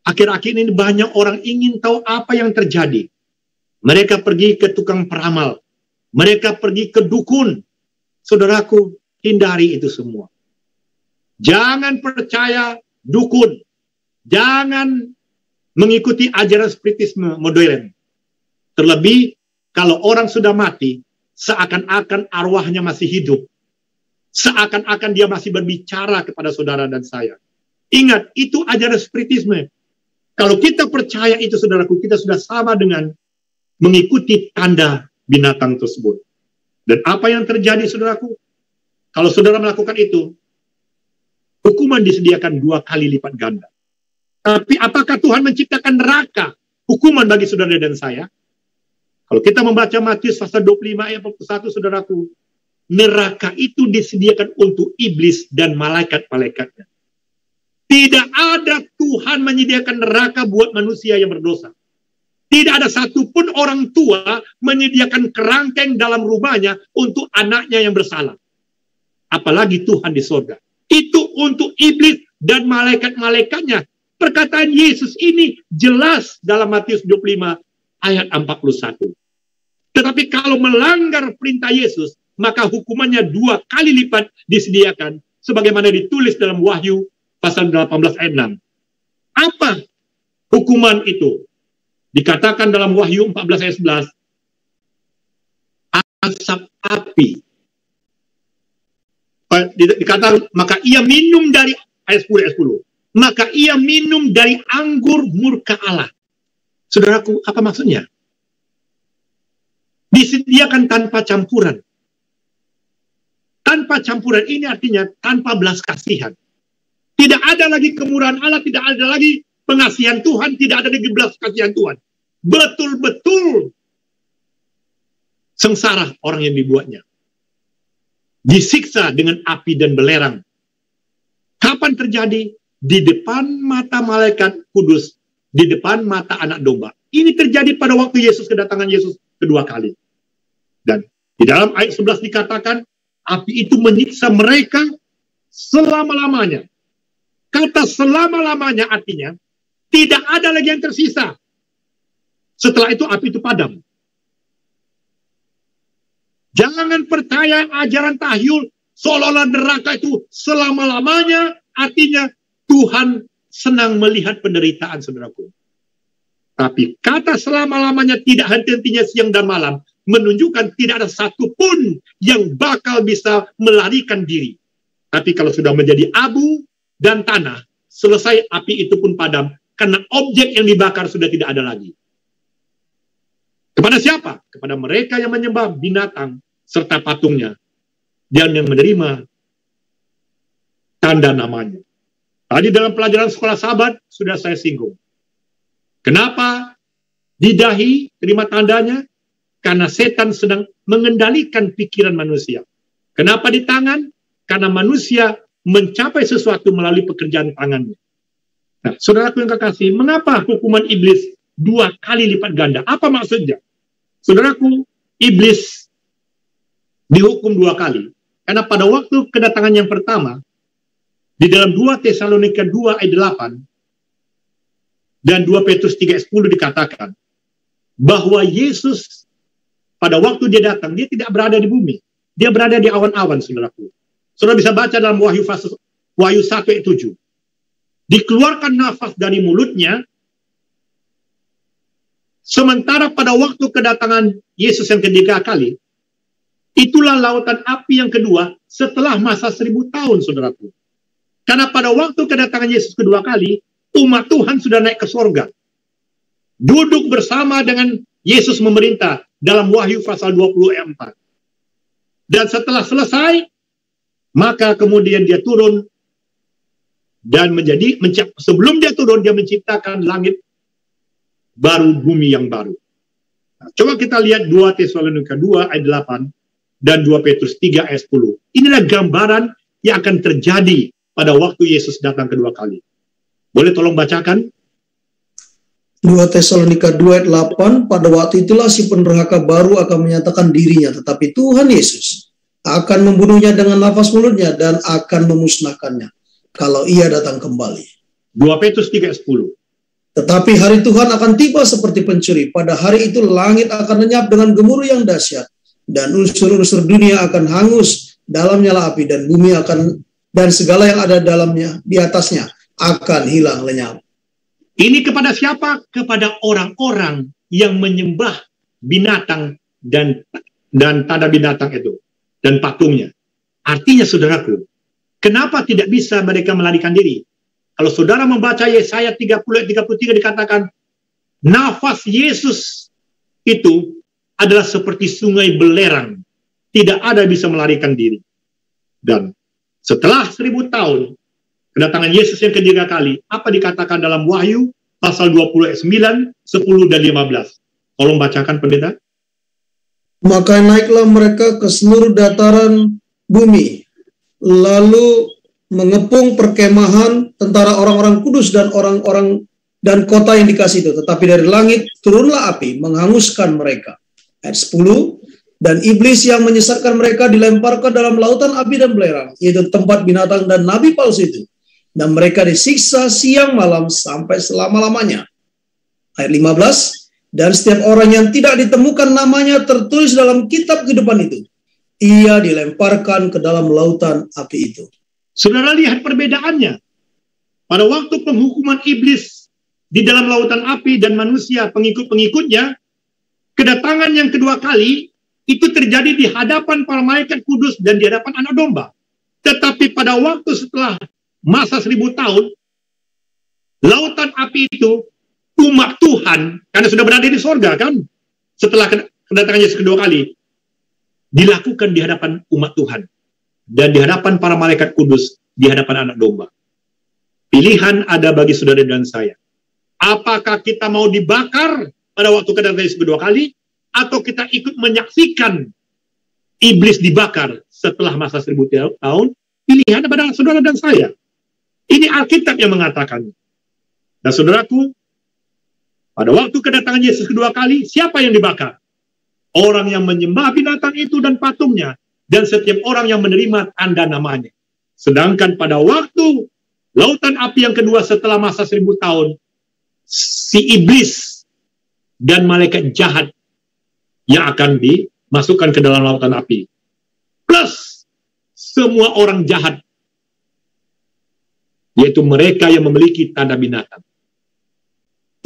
Akhir-akhir ini banyak orang ingin tahu apa yang terjadi. Mereka pergi ke tukang peramal. Mereka pergi ke dukun. Saudaraku, hindari itu semua. Jangan percaya dukun. Jangan mengikuti ajaran spiritisme modern. Terlebih, kalau orang sudah mati, seakan-akan arwahnya masih hidup. Seakan-akan dia masih berbicara kepada saudara dan saya. Ingat, itu ajaran spiritisme. Kalau kita percaya itu, saudaraku, kita sudah sama dengan mengikuti tanda binatang tersebut. Dan apa yang terjadi, saudaraku? Kalau saudara melakukan itu, hukuman disediakan 2 kali lipat ganda. Tapi apakah Tuhan menciptakan neraka, hukuman bagi saudara dan saya? Kalau kita membaca Matius pasal 25 ayat 41, saudaraku, neraka itu disediakan untuk iblis dan malaikat-malaikatnya. Tidak ada Tuhan menyediakan neraka buat manusia yang berdosa. Tidak ada satupun orang tua menyediakan kerangkeng dalam rumahnya untuk anaknya yang bersalah. Apalagi Tuhan di surga. Itu untuk iblis dan malaikat-malaikatnya. Perkataan Yesus ini jelas dalam Matius 25 ayat 41. Tetapi kalau melanggar perintah Yesus, maka hukumannya 2 kali lipat disediakan. Sebagaimana ditulis dalam Wahyu pasal 18 ayat 6. Apa hukuman itu? Dikatakan dalam Wahyu 14 ayat 11. Asap api. Dikatakan, maka ia minum dari, ayat 10. Maka ia minum dari anggur murka Allah. Saudaraku, apa maksudnya? Disediakan tanpa campuran. Tanpa campuran ini artinya tanpa belas kasihan. Tidak ada lagi kemurahan Allah, tidak ada lagi pengasihan Tuhan, tidak ada lagi belas kasihan Tuhan. Betul-betul sengsara orang yang dibuatnya. Disiksa dengan api dan belerang. Kapan terjadi? Di depan mata malaikat kudus di depan mata anak domba. Ini terjadi pada waktu kedatangan Yesus kedua kali. Dan di dalam ayat 11 dikatakan, api itu menyiksa mereka selama-lamanya. Kata selama-lamanya artinya, tidak ada lagi yang tersisa. Setelah itu api itu padam. Jangan percaya ajaran tahyul seolah-olah neraka itu selama-lamanya, artinya Tuhan senang melihat penderitaan, saudaraku. Tapi kata selama-lamanya tidak henti-hentinya siang dan malam menunjukkan tidak ada satupun yang bakal bisa melarikan diri. Tapi kalau sudah menjadi abu dan tanah, selesai api itu pun padam karena objek yang dibakar sudah tidak ada lagi. Kepada siapa? Kepada mereka yang menyembah binatang serta patungnya dan yang menerima tanda namanya. Tadi dalam pelajaran sekolah Sabat sudah saya singgung. Kenapa di dahi terima tandanya? Karena setan sedang mengendalikan pikiran manusia. Kenapa di tangan? Karena manusia mencapai sesuatu melalui pekerjaan tangannya. Nah, saudaraku yang kekasih, mengapa hukuman iblis 2 kali lipat ganda? Apa maksudnya? Saudaraku, iblis dihukum 2 kali. Karena pada waktu kedatangan yang pertama, di dalam 2 Tesalonika 2 ayat 8, dan 2 Petrus 3 ayat 10 dikatakan, bahwa Yesus pada waktu dia datang, dia tidak berada di bumi. Dia berada di awan-awan, saudaraku. Saudara bisa baca dalam Wahyu 1 ayat 7. Dikeluarkan nafas dari mulutnya, sementara pada waktu kedatangan Yesus yang ketiga kali, itulah lautan api yang kedua setelah masa 1000 tahun, saudaraku. Karena pada waktu kedatangan Yesus kedua kali, umat Tuhan sudah naik ke sorga. Duduk bersama dengan Yesus memerintah dalam Wahyu pasal 20 ayat 4. Dan setelah selesai, maka kemudian dia turun dan sebelum dia turun, dia menciptakan langit baru, bumi yang baru. Nah, coba kita lihat 2 Tesalonika 2 ayat 8 dan 2 Petrus 3 ayat 10. Inilah gambaran yang akan terjadi pada waktu Yesus datang kedua kali. Boleh tolong bacakan? 2 Tesalonika 2 ayat 8, pada waktu itulah si penderhaka baru akan menyatakan dirinya, tetapi Tuhan Yesus akan membunuhnya dengan nafas mulutnya dan akan memusnahkannya kalau ia datang kembali. 2 Petrus 3 ayat 10. Tetapi hari Tuhan akan tiba seperti pencuri. Pada hari itu langit akan lenyap dengan gemuruh yang dahsyat, dan unsur-unsur dunia akan hangus dalam nyala api, dan bumi dan segala yang ada dalamnya di atasnya akan hilang lenyap. Ini kepada siapa? Kepada orang-orang yang menyembah binatang dan tanda binatang itu dan patungnya. Artinya, saudaraku, kenapa tidak bisa mereka melarikan diri? Kalau saudara membaca Yesaya 30-33 dikatakan, nafas Yesus itu adalah seperti sungai belerang. Tidak ada bisa melarikan diri. Dan setelah 1000 tahun, kedatangan Yesus yang ketiga kali, apa dikatakan dalam Wahyu pasal 20 ayat 9, 10 dan 15. Tolong bacakan, pendeta. Maka naiklah mereka ke seluruh dataran bumi, lalu mengepung perkemahan tentara orang-orang kudus dan orang-orang dan kota yang dikasih itu. Tetapi dari langit turunlah api menghanguskan mereka. Ayat 10, dan iblis yang menyesatkan mereka dilemparkan dalam lautan api dan belerang, yaitu tempat binatang dan nabi palsu itu. Dan mereka disiksa siang malam sampai selama-lamanya. Ayat 15, dan setiap orang yang tidak ditemukan namanya tertulis dalam kitab kehidupan itu, ia dilemparkan ke dalam lautan api itu. Saudara lihat perbedaannya. Pada waktu penghukuman iblis di dalam lautan api dan manusia pengikut-pengikutnya, kedatangan yang kedua kali itu terjadi di hadapan para malaikat kudus dan di hadapan anak domba. Tetapi pada waktu setelah masa 1000 tahun, lautan api itu umat Tuhan, karena sudah berada di sorga kan, setelah kedatangan Yesus kedua kali, dilakukan di hadapan umat Tuhan. Dan di hadapan para malaikat kudus, di hadapan anak domba. Pilihan ada bagi saudara dan saya. Apakah kita mau dibakar pada waktu kedatangan Yesus kedua kali, atau kita ikut menyaksikan iblis dibakar setelah masa 1000 tahun? Pilihan pada saudara dan saya. Ini Alkitab yang mengatakan. Dan saudaraku, Pada waktu kedatangan Yesus kedua kali, siapa yang dibakar? Orang yang menyembah binatang itu dan patungnya, dan setiap orang yang menerima tanda namanya. Sedangkan pada waktu lautan api yang kedua setelah masa 1000 tahun, si iblis dan malaikat jahat yang akan dimasukkan ke dalam lautan api. Plus semua orang jahat, yaitu mereka yang memiliki tanda binatang.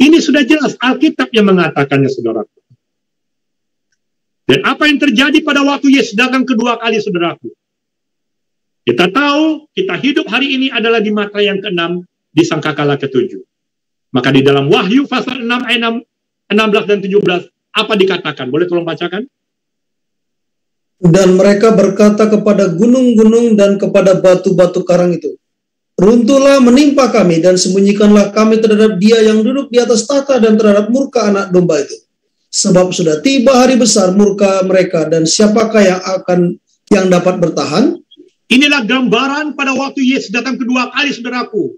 Ini sudah jelas Alkitab yang mengatakannya, saudaraku. Dan apa yang terjadi pada waktu Yesus datang kedua kali, saudaraku? Kita tahu, kita hidup hari ini adalah di matra yang ke-6, di sangkakala ke-7. Maka di dalam Wahyu pasal 6 ayat 16 dan 17, apa dikatakan? Boleh tolong bacakan? Dan mereka berkata kepada gunung-gunung dan kepada batu-batu karang itu, runtuhlah menimpa kami dan sembunyikanlah kami terhadap Dia yang duduk di atas tahta dan terhadap murka anak domba itu. Sebab sudah tiba hari besar murka mereka, dan siapakah yang dapat bertahan? Inilah gambaran pada waktu Yesus datang kedua kali, saudaraku.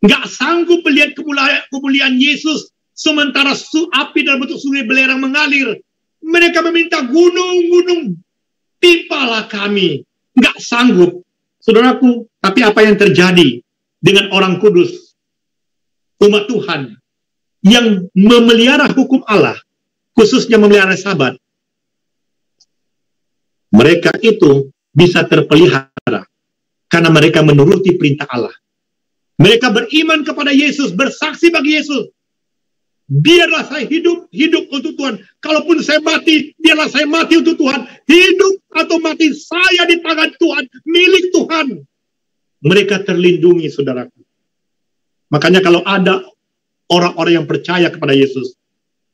Nggak sanggup melihat kemuliaan Yesus sementara api dalam bentuk sungai belerang mengalir. Mereka meminta gunung-gunung, timpalah kami. Nggak sanggup. Saudaraku, tapi apa yang terjadi dengan orang kudus, umat Tuhan, yang memelihara hukum Allah, khususnya memelihara Sabat, mereka itu bisa terpelihara karena mereka menuruti perintah Allah. Mereka beriman kepada Yesus, bersaksi bagi Yesus. Biarlah saya hidup untuk Tuhan. Kalaupun saya mati, biarlah saya mati untuk Tuhan. Hidup atau mati, saya di tangan Tuhan, milik Tuhan. Mereka terlindungi, saudaraku. Makanya kalau ada orang-orang yang percaya kepada Yesus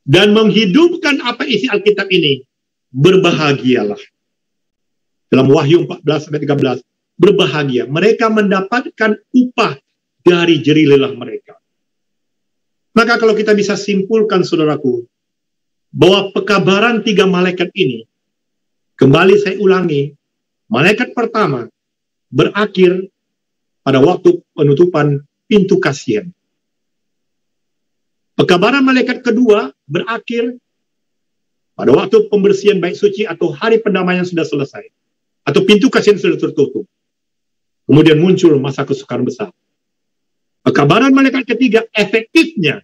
dan menghidupkan apa isi Alkitab ini, berbahagialah. Dalam Wahyu 14-13, berbahagia. Mereka mendapatkan upah dari jerih lelah mereka. Maka kalau kita bisa simpulkan, saudaraku, bahwa pekabaran 3 malaikat ini, kembali saya ulangi, malaikat pertama berakhir pada waktu penutupan pintu kasihan. Pekabaran malaikat kedua berakhir pada waktu pembersihan bait suci atau hari pendamaian sudah selesai. Atau pintu kasihan sudah tertutup. Kemudian muncul masa kesukaran besar. Pekabaran malaikat ketiga efektifnya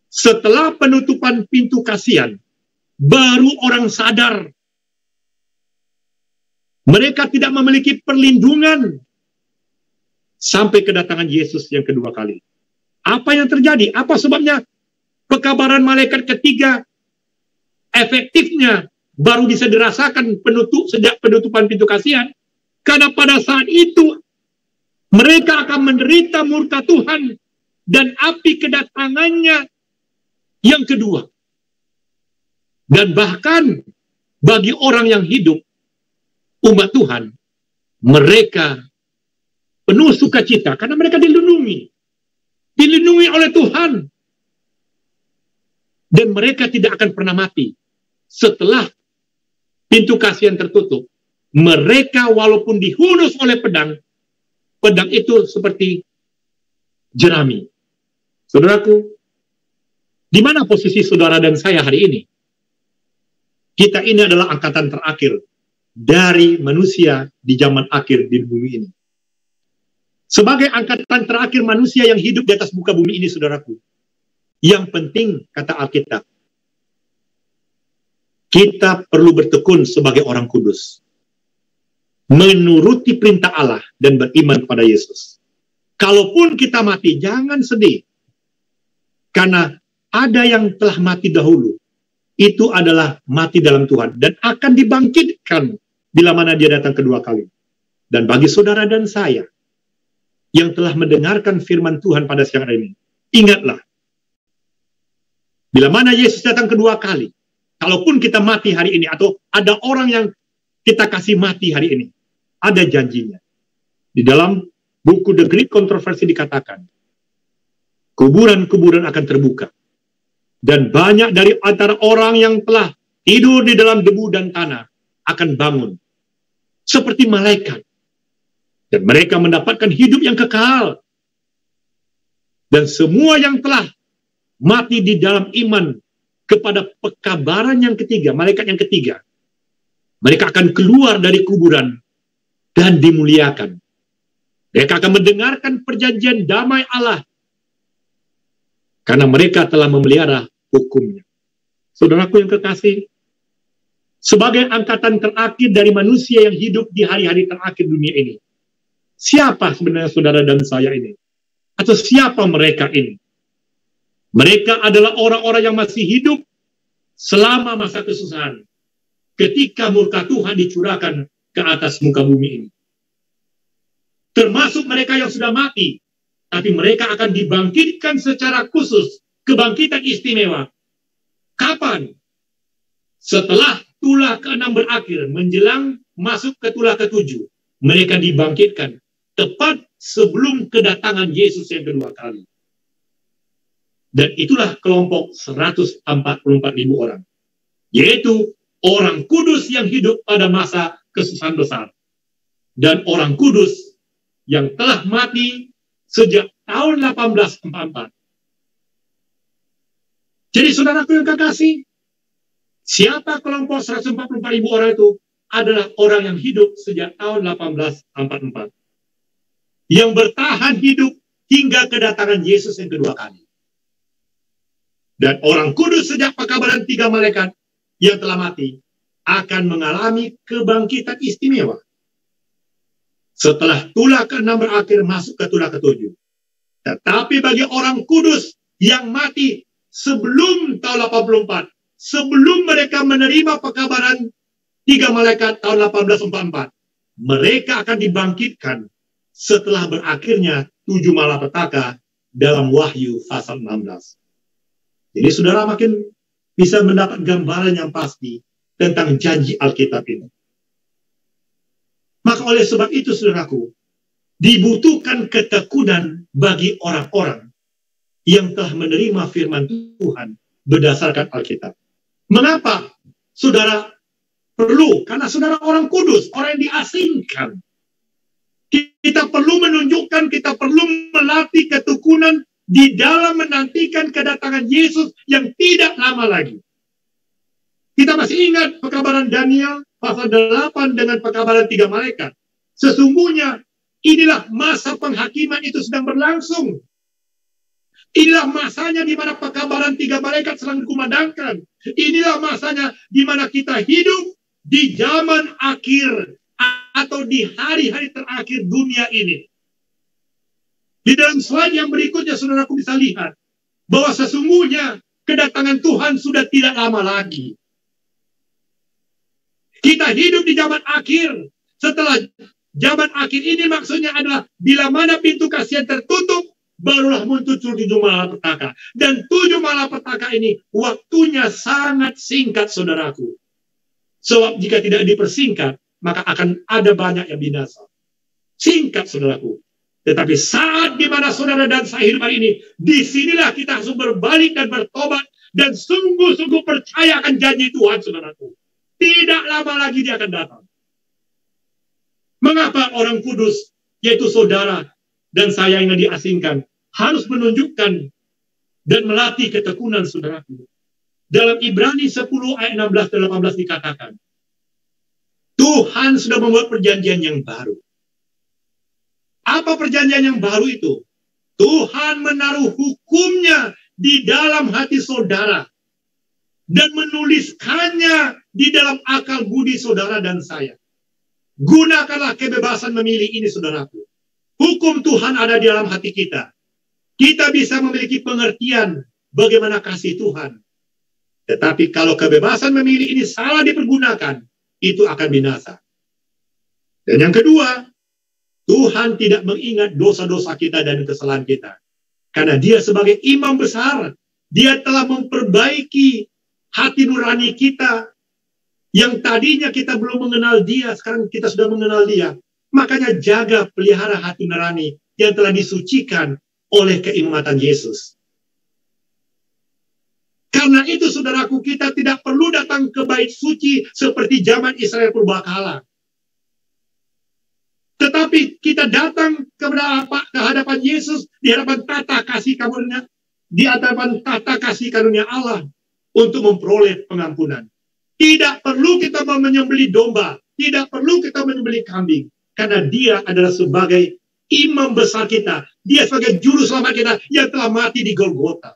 setelah penutupan pintu kasihan, baru orang sadar. Mereka tidak memiliki perlindungan sampai kedatangan Yesus yang kedua kali. Apa yang terjadi? Apa sebabnya pekabaran malaikat ketiga efektifnya baru bisa dirasakan sejak penutupan pintu kasihan? Karena pada saat itu mereka akan menderita murka Tuhan dan api kedatangannya yang kedua. Dan bahkan bagi orang yang hidup, umat Tuhan, mereka penuh sukacita karena mereka dilindungi oleh Tuhan. Dan mereka tidak akan pernah mati. Setelah pintu kasihan tertutup, mereka walaupun dihunus oleh pedang itu seperti jerami. Saudaraku, di mana posisi saudara dan saya hari ini? Kita ini adalah angkatan terakhir dari manusia di zaman akhir di bumi ini. Sebagai angkatan terakhir manusia yang hidup di atas muka bumi ini, saudaraku, yang penting, kata Alkitab, kita perlu bertekun sebagai orang kudus, menuruti perintah Allah dan beriman kepada Yesus. Kalaupun kita mati, jangan sedih. Karena ada yang telah mati dahulu. Itu adalah mati dalam Tuhan. Dan akan dibangkitkan bila mana dia datang kedua kali. Dan bagi saudara dan saya, yang telah mendengarkan firman Tuhan pada siang hari ini, ingatlah, bila mana Yesus datang kedua kali, kalaupun kita mati hari ini, atau ada orang yang kita kasih mati hari ini, ada janjinya. Di dalam buku The Great Controversy dikatakan, kuburan-kuburan akan terbuka. Dan banyak dari antara orang yang telah tidur di dalam debu dan tanah akan bangun. Seperti malaikat. Dan mereka mendapatkan hidup yang kekal. Dan semua yang telah mati di dalam iman kepada pekabaran yang ketiga, malaikat yang ketiga, mereka akan keluar dari kuburan dan dimuliakan. Mereka akan mendengarkan perjanjian damai Allah karena mereka telah memelihara hukumnya. Saudaraku yang kekasih, sebagai angkatan terakhir dari manusia yang hidup di hari-hari terakhir dunia ini, siapa sebenarnya saudara dan saya ini? Atau siapa mereka ini? Mereka adalah orang-orang yang masih hidup selama masa kesusahan, ketika murka Tuhan dicurahkan ke atas muka bumi ini. Termasuk mereka yang sudah mati, tapi mereka akan dibangkitkan secara khusus, kebangkitan istimewa. Kapan? Setelah tulah ke-6 berakhir, menjelang masuk ke tulah ke-7, mereka dibangkitkan tepat sebelum kedatangan Yesus yang kedua kali. Dan itulah kelompok 144.000 orang, yaitu orang kudus yang hidup pada masa kesusahan besar, dan orang kudus yang telah mati sejak tahun 1844. Jadi saudaraku yang kekasih, siapa kelompok 144.000 orang itu? Adalah orang yang hidup sejak tahun 1844. Yang bertahan hidup hingga kedatangan Yesus yang kedua kali. Dan orang kudus sejak pekabaran 3 malaikat yang telah mati akan mengalami kebangkitan istimewa. Setelah tulah ke-6 berakhir masuk ke tulah ke-7. Tetapi bagi orang kudus yang mati sebelum tahun 84, sebelum mereka menerima pekabaran 3 malaikat tahun 1844, mereka akan dibangkitkan setelah berakhirnya 7 malapetaka dalam Wahyu pasal 16. Jadi saudara makin bisa mendapat gambaran yang pasti tentang janji Alkitab ini. Maka oleh sebab itu, saudaraku, dibutuhkan ketekunan bagi orang-orang yang telah menerima firman Tuhan berdasarkan Alkitab. Mengapa saudara perlu? Karena saudara orang kudus, orang yang diasingkan. Kita perlu menunjukkan, kita perlu melatih ketekunan di dalam menantikan kedatangan Yesus yang tidak lama lagi. Kita masih ingat pekabaran Daniel pasal 8 dengan pekabaran 3 malaikat. Sesungguhnya inilah masa penghakiman itu sedang berlangsung. Inilah masanya di mana pekabaran 3 malaikat sedang dikumandangkan. Inilah masanya di mana kita hidup di zaman akhir atau di hari-hari terakhir dunia ini. Di dalam slide yang berikutnya saudaraku bisa lihat bahwa sesungguhnya kedatangan Tuhan sudah tidak lama lagi. Kita hidup di zaman akhir. Setelah zaman akhir ini maksudnya adalah bila mana pintu kasihan tertutup, barulah muncul 7 malapetaka. Dan 7 malapetaka ini waktunya sangat singkat, saudaraku. Sebab jika tidak dipersingkat, maka akan ada banyak yang binasa. Singkat, saudaraku. Tetapi saat di mana saudara dan saya hidup hari ini, disinilah kita harus berbalik dan bertobat dan sungguh-sungguh percaya akan janji Tuhan, saudaraku. Tidak lama lagi dia akan datang. Mengapa orang kudus, yaitu saudara dan saya yang diasingkan, harus menunjukkan dan melatih ketekunan, saudaraku? Dalam Ibrani 10 ayat 16 dan 18 dikatakan, Tuhan sudah membuat perjanjian yang baru. Apa perjanjian yang baru itu? Tuhan menaruh hukumnya di dalam hati saudara dan menuliskannya di dalam akal budi saudara dan saya. Gunakanlah kebebasan memilih ini, saudaraku. Hukum Tuhan ada di dalam hati kita. Kita bisa memiliki pengertian bagaimana kasih Tuhan. Tetapi kalau kebebasan memilih ini salah dipergunakan, itu akan binasa. Dan yang kedua, Tuhan tidak mengingat dosa-dosa kita dan kesalahan kita. Karena dia sebagai imam besar, dia telah memperbaiki hati nurani kita. Yang tadinya kita belum mengenal dia, sekarang kita sudah mengenal dia. Makanya jaga, pelihara hati nurani yang telah disucikan oleh keimamatan Yesus. Karena itu, saudaraku, kita tidak perlu datang ke bait suci seperti zaman Israel purbakala. Tetapi kita datang ke hadapan Yesus, di hadapan tata kasih karunia, di hadapan tata kasih karunia Allah untuk memperoleh pengampunan. Tidak perlu kita menyembelih domba, tidak perlu kita menyembelih kambing, karena Dia adalah sebagai imam besar kita, Dia sebagai juru selamat kita yang telah mati di Golgota.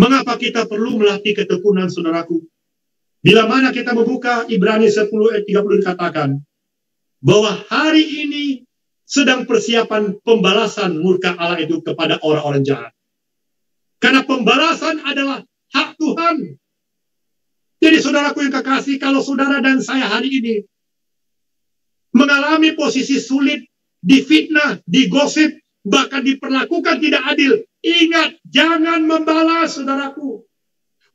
Mengapa kita perlu melatih ketekunan, saudaraku? Bila mana kita membuka Ibrani 10 ayat 30 dikatakan bahwa hari ini sedang persiapan pembalasan murka Allah itu kepada orang-orang jahat. Karena pembalasan adalah hak Tuhan. Jadi saudaraku yang kekasih, kalau saudara dan saya hari ini mengalami posisi sulit, difitnah, digosip, bahkan diperlakukan tidak adil, ingat, jangan membalas, saudaraku.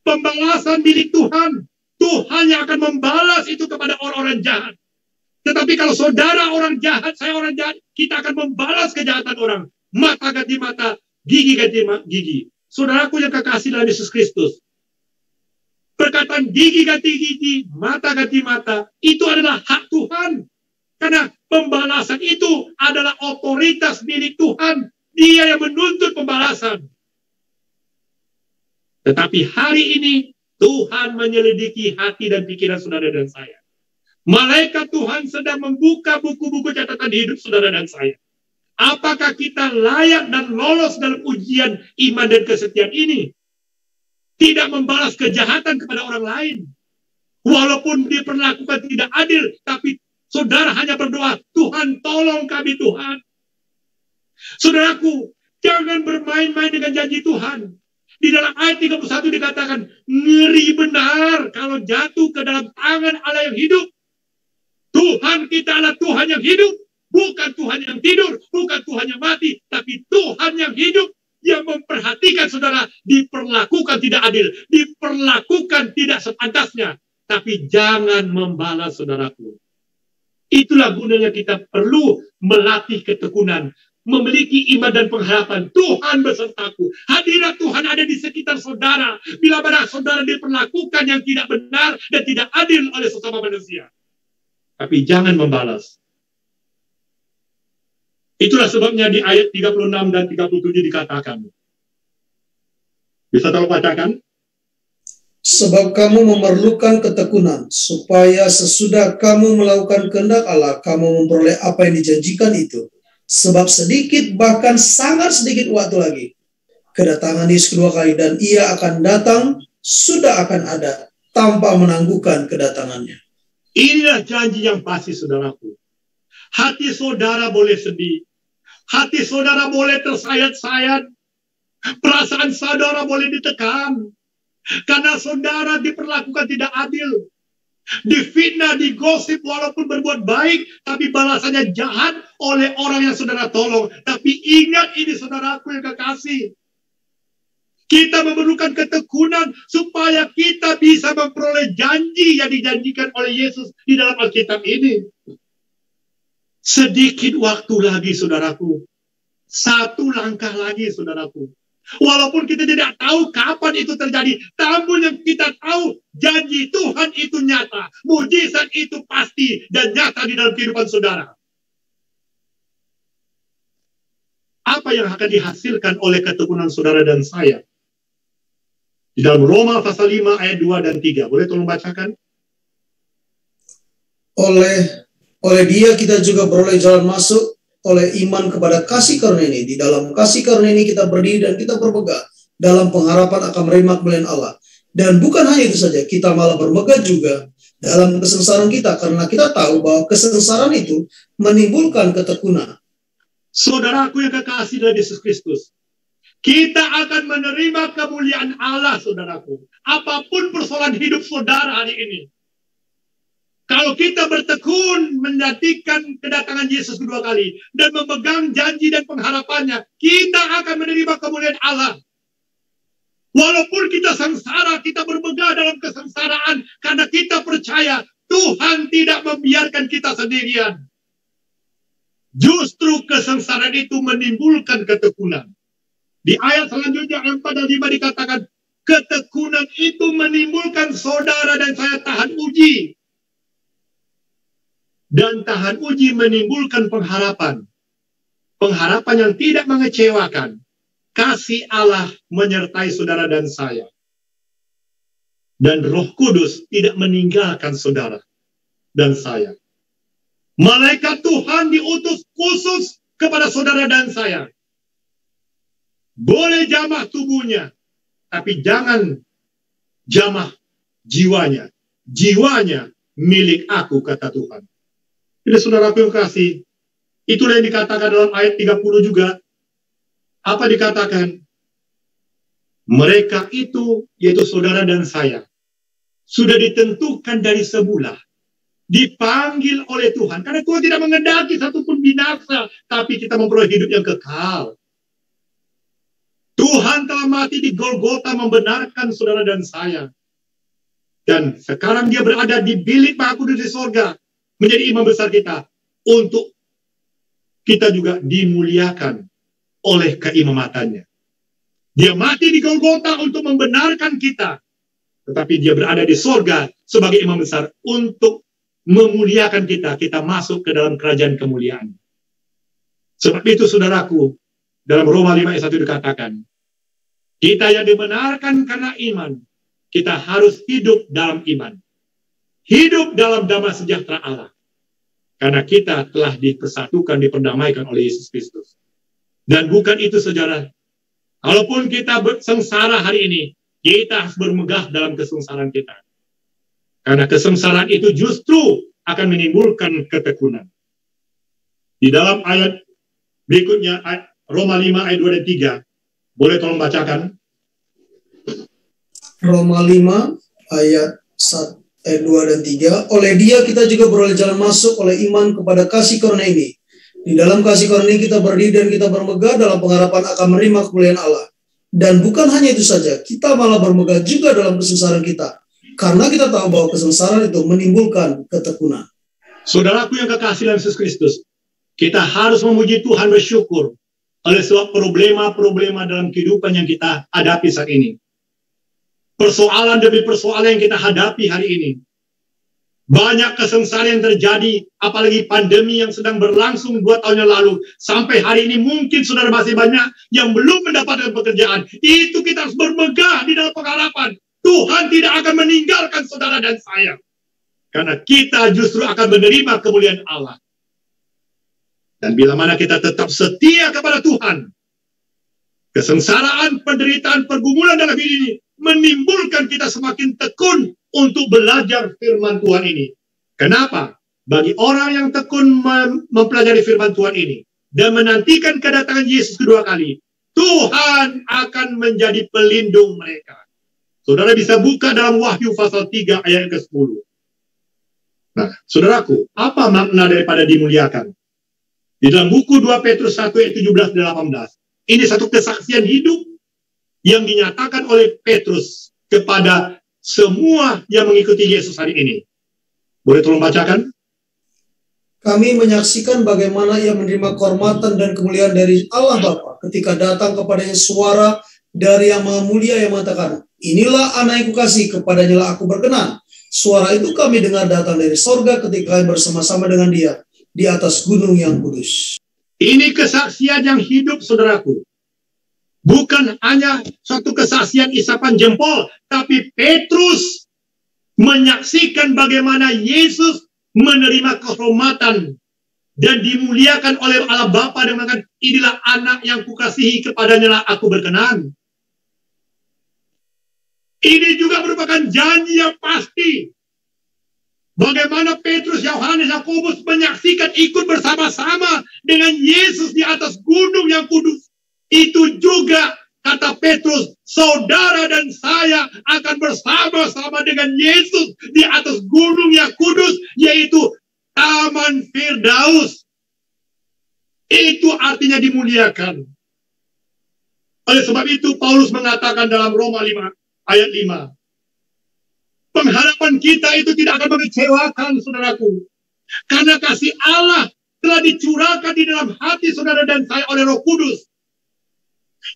Pembalasan milik Tuhan. Tuhan yang akan membalas itu kepada orang-orang jahat. Tetapi kalau saudara orang jahat, saya orang jahat, kita akan membalas kejahatan orang. Mata ganti mata, gigi ganti gigi. Saudaraku yang kekasih dalam Yesus Kristus, perkataan gigi ganti gigi, mata ganti mata, itu adalah hak Tuhan. Karena pembalasan itu adalah otoritas milik Tuhan. Dia yang menuntut pembalasan. Tetapi hari ini, Tuhan menyelidiki hati dan pikiran saudara dan saya. Malaikat Tuhan sedang membuka buku-buku catatan hidup saudara dan saya. Apakah kita layak dan lolos dalam ujian iman dan kesetiaan ini? Tidak membalas kejahatan kepada orang lain. Walaupun diperlakukan tidak adil, tapi saudara hanya berdoa, Tuhan tolong kami Tuhan. Saudaraku, jangan bermain-main dengan janji Tuhan. Di dalam ayat 31 dikatakan, ngeri benar kalau jatuh ke dalam tangan Allah yang hidup. Tuhan kita adalah Tuhan yang hidup. Bukan Tuhan yang tidur, bukan Tuhan yang mati, tapi Tuhan yang hidup, yang memperhatikan saudara diperlakukan tidak adil, diperlakukan tidak sepantasnya. Tapi jangan membalas, saudaraku. Itulah gunanya kita perlu melatih ketekunan, memiliki iman dan pengharapan. Tuhan besertaku. Hadirat Tuhan ada di sekitar saudara. Bila mana saudara diperlakukan yang tidak benar dan tidak adil oleh sesama manusia. Tapi jangan membalas. Itulah sebabnya di ayat 36 dan 37 dikatakan. Bisa tolong bacakan? Sebab kamu memerlukan ketekunan, supaya sesudah kamu melakukan kehendak Allah, kamu memperoleh apa yang dijanjikan itu. Sebab sedikit, bahkan sangat sedikit waktu lagi, kedatangan Yesus kedua kali, dan Ia akan datang, sudah akan ada, tanpa menangguhkan kedatangannya. Inilah janji yang pasti, saudaraku. Hati saudara boleh sedih. Hati saudara boleh tersayat-sayat. Perasaan saudara boleh ditekan. Karena saudara diperlakukan tidak adil. Difitnah, digosip walaupun berbuat baik, tapi balasannya jahat oleh orang yang saudara tolong. Tapi ingat ini saudaraku yang kekasih. Kita memerlukan ketekunan supaya kita bisa memperoleh janji yang dijanjikan oleh Yesus di dalam Alkitab ini. Sedikit waktu lagi, saudaraku. Satu langkah lagi, saudaraku. Walaupun kita tidak tahu kapan itu terjadi, namun yang kita tahu janji Tuhan itu nyata. Mujizat itu pasti dan nyata di dalam kehidupan saudara. Apa yang akan dihasilkan oleh ketekunan saudara dan saya? Di dalam Roma pasal 5 ayat 2 dan 3. Boleh tolong bacakan? Oleh Dia kita juga beroleh jalan masuk oleh iman kepada kasih karunia ini. Di dalam kasih karunia ini kita berdiri dan kita bermegah dalam pengharapan akan menerima kemuliaan Allah. Dan bukan hanya itu saja, kita malah bermegah juga dalam kesengsaraan kita, karena kita tahu bahwa kesengsaraan itu menimbulkan ketekunan. Saudaraku yang kekasih dari Yesus Kristus, kita akan menerima kemuliaan Allah, saudaraku. Apapun persoalan hidup saudara hari ini. Kalau kita bertekun menantikan kedatangan Yesus kedua kali dan memegang janji dan pengharapannya, kita akan menerima kemuliaan Allah. Walaupun kita sengsara, kita bermegah dalam kesengsaraan karena kita percaya Tuhan tidak membiarkan kita sendirian. Justru kesengsaraan itu menimbulkan ketekunan. Di ayat selanjutnya 4 dan 5 dikatakan, ketekunan itu menimbulkan saudara dan saya tahan uji. Dan tahan uji menimbulkan pengharapan. Pengharapan yang tidak mengecewakan. kasih Allah menyertai saudara dan saya. Dan Roh Kudus tidak meninggalkan saudara dan saya. Malaikat Tuhan diutus khusus kepada saudara dan saya. Boleh jamah tubuhnya, tapi jangan jamah jiwanya. Jiwanya milik aku, kata Tuhan. Jadi saudaraku yang kasih, itulah yang dikatakan dalam ayat 30 juga. Apa dikatakan? Mereka itu, yaitu saudara dan saya, sudah ditentukan dari semula, dipanggil oleh Tuhan. Karena Tuhan tidak mengendaki satupun binasa, tapi kita memperoleh hidup yang kekal. Tuhan telah mati di Golgota membenarkan saudara dan saya. Dan sekarang dia berada di bilik Maha Kudus di sorga, menjadi imam besar kita, untuk kita juga dimuliakan oleh keimamatannya. Dia mati di Golgota untuk membenarkan kita, tetapi dia berada di sorga sebagai imam besar untuk memuliakan kita. Kita masuk ke dalam kerajaan kemuliaan. Sebab itu saudaraku, dalam Roma 5 ayat 1 dikatakan, kita yang dibenarkan karena iman, kita harus hidup dalam iman. Hidup dalam damai sejahtera Allah. Karena kita telah dipersatukan, diperdamaikan oleh Yesus Kristus. Dan bukan itu saudara. Kalaupun kita sengsara hari ini, kita harus bermegah dalam kesengsaraan kita. Karena kesengsaraan itu justru akan menimbulkan ketekunan. Di dalam ayat berikutnya, Roma 5 ayat 2 dan 3. Boleh tolong bacakan? Roma 5 ayat 2 dan 3. Oleh dia kita juga beroleh jalan masuk oleh iman kepada kasih karunia ini. Di dalam kasih karunia ini kita berdiri dan kita bermegah dalam pengharapan akan menerima kemuliaan Allah. Dan bukan hanya itu saja, kita malah bermegah juga dalam kesengsaraan kita. Karena kita tahu bahwa kesengsaraan itu menimbulkan ketekunan. Saudaraku yang kekasih dalam Yesus Kristus, kita harus memuji Tuhan, bersyukur oleh sebab problema-problema dalam kehidupan yang kita hadapi saat ini. Persoalan demi persoalan yang kita hadapi hari ini. Banyak kesengsaraan yang terjadi, apalagi pandemi yang sedang berlangsung 2 tahun yang lalu. Sampai hari ini mungkin saudara masih banyak yang belum mendapatkan pekerjaan. Itu kita harus bermegah di dalam pengharapan. Tuhan tidak akan meninggalkan saudara dan saya. Karena kita justru akan menerima kemuliaan Allah. Dan bila mana kita tetap setia kepada Tuhan, kesengsaraan, penderitaan, pergumulan dalam hidup ini menimbulkan kita semakin tekun untuk belajar firman Tuhan ini. Kenapa? Bagi orang yang tekun mempelajari firman Tuhan ini dan menantikan kedatangan Yesus kedua kali, Tuhan akan menjadi pelindung mereka. Saudara bisa buka dalam Wahyu pasal 3 ayat ke-10. Nah, saudaraku, apa makna daripada dimuliakan? Di dalam buku 2 Petrus 1 ayat 17 dan 18. Ini satu kesaksian hidup yang dinyatakan oleh Petrus kepada semua yang mengikuti Yesus hari ini. Boleh tolong bacakan? Kami menyaksikan bagaimana ia menerima kehormatan dan kemuliaan dari Allah Bapa ketika datang kepadanya suara dari Yang Maha Mulia yang mengatakan, inilah anak yang kukasihi, kepadanya lah aku berkenan. Suara itu kami dengar datang dari sorga ketika kami bersama-sama dengan dia di atas gunung yang kudus. Ini kesaksian yang hidup, saudaraku. Bukan hanya satu kesaksian isapan jempol, tapi Petrus menyaksikan bagaimana Yesus menerima kehormatan dan dimuliakan oleh Allah Bapa dengan mengatakan, inilah anak yang kukasihi, kepadanya lah aku berkenan. Ini juga merupakan janji yang pasti. Bagaimana Petrus, Yohanes, Yakobus menyaksikan ikut bersama-sama dengan Yesus di atas gunung yang kudus. Itu juga, kata Petrus, saudara dan saya akan bersama-sama dengan Yesus di atas gunung yang kudus, yaitu Taman Firdaus. Itu artinya dimuliakan. Oleh sebab itu, Paulus mengatakan dalam Roma 5 ayat 5, pengharapan kita itu tidak akan mengecewakan, saudaraku. Karena kasih Allah telah dicurahkan di dalam hati saudara dan saya oleh Roh Kudus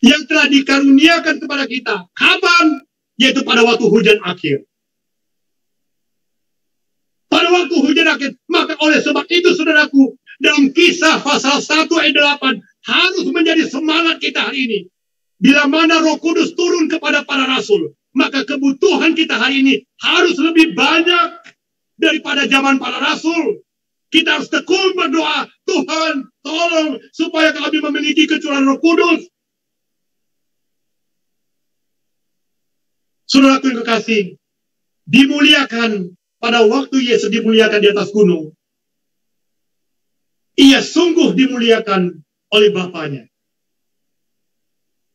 yang telah dikaruniakan kepada kita. Kapan? Yaitu pada waktu hujan akhir. Pada waktu hujan akhir. Maka oleh sebab itu, saudaraku, dalam Kisah pasal 1 ayat 8 harus menjadi semangat kita hari ini. bila mana Roh Kudus turun kepada para rasul, maka kebutuhan kita hari ini harus lebih banyak daripada zaman para rasul. Kita harus tekun berdoa, Tuhan tolong supaya kami memiliki kecurahan Roh Kudus. Saudaraku yang kekasih, dimuliakan pada waktu Yesus dimuliakan di atas gunung. Ia sungguh dimuliakan oleh Bapanya.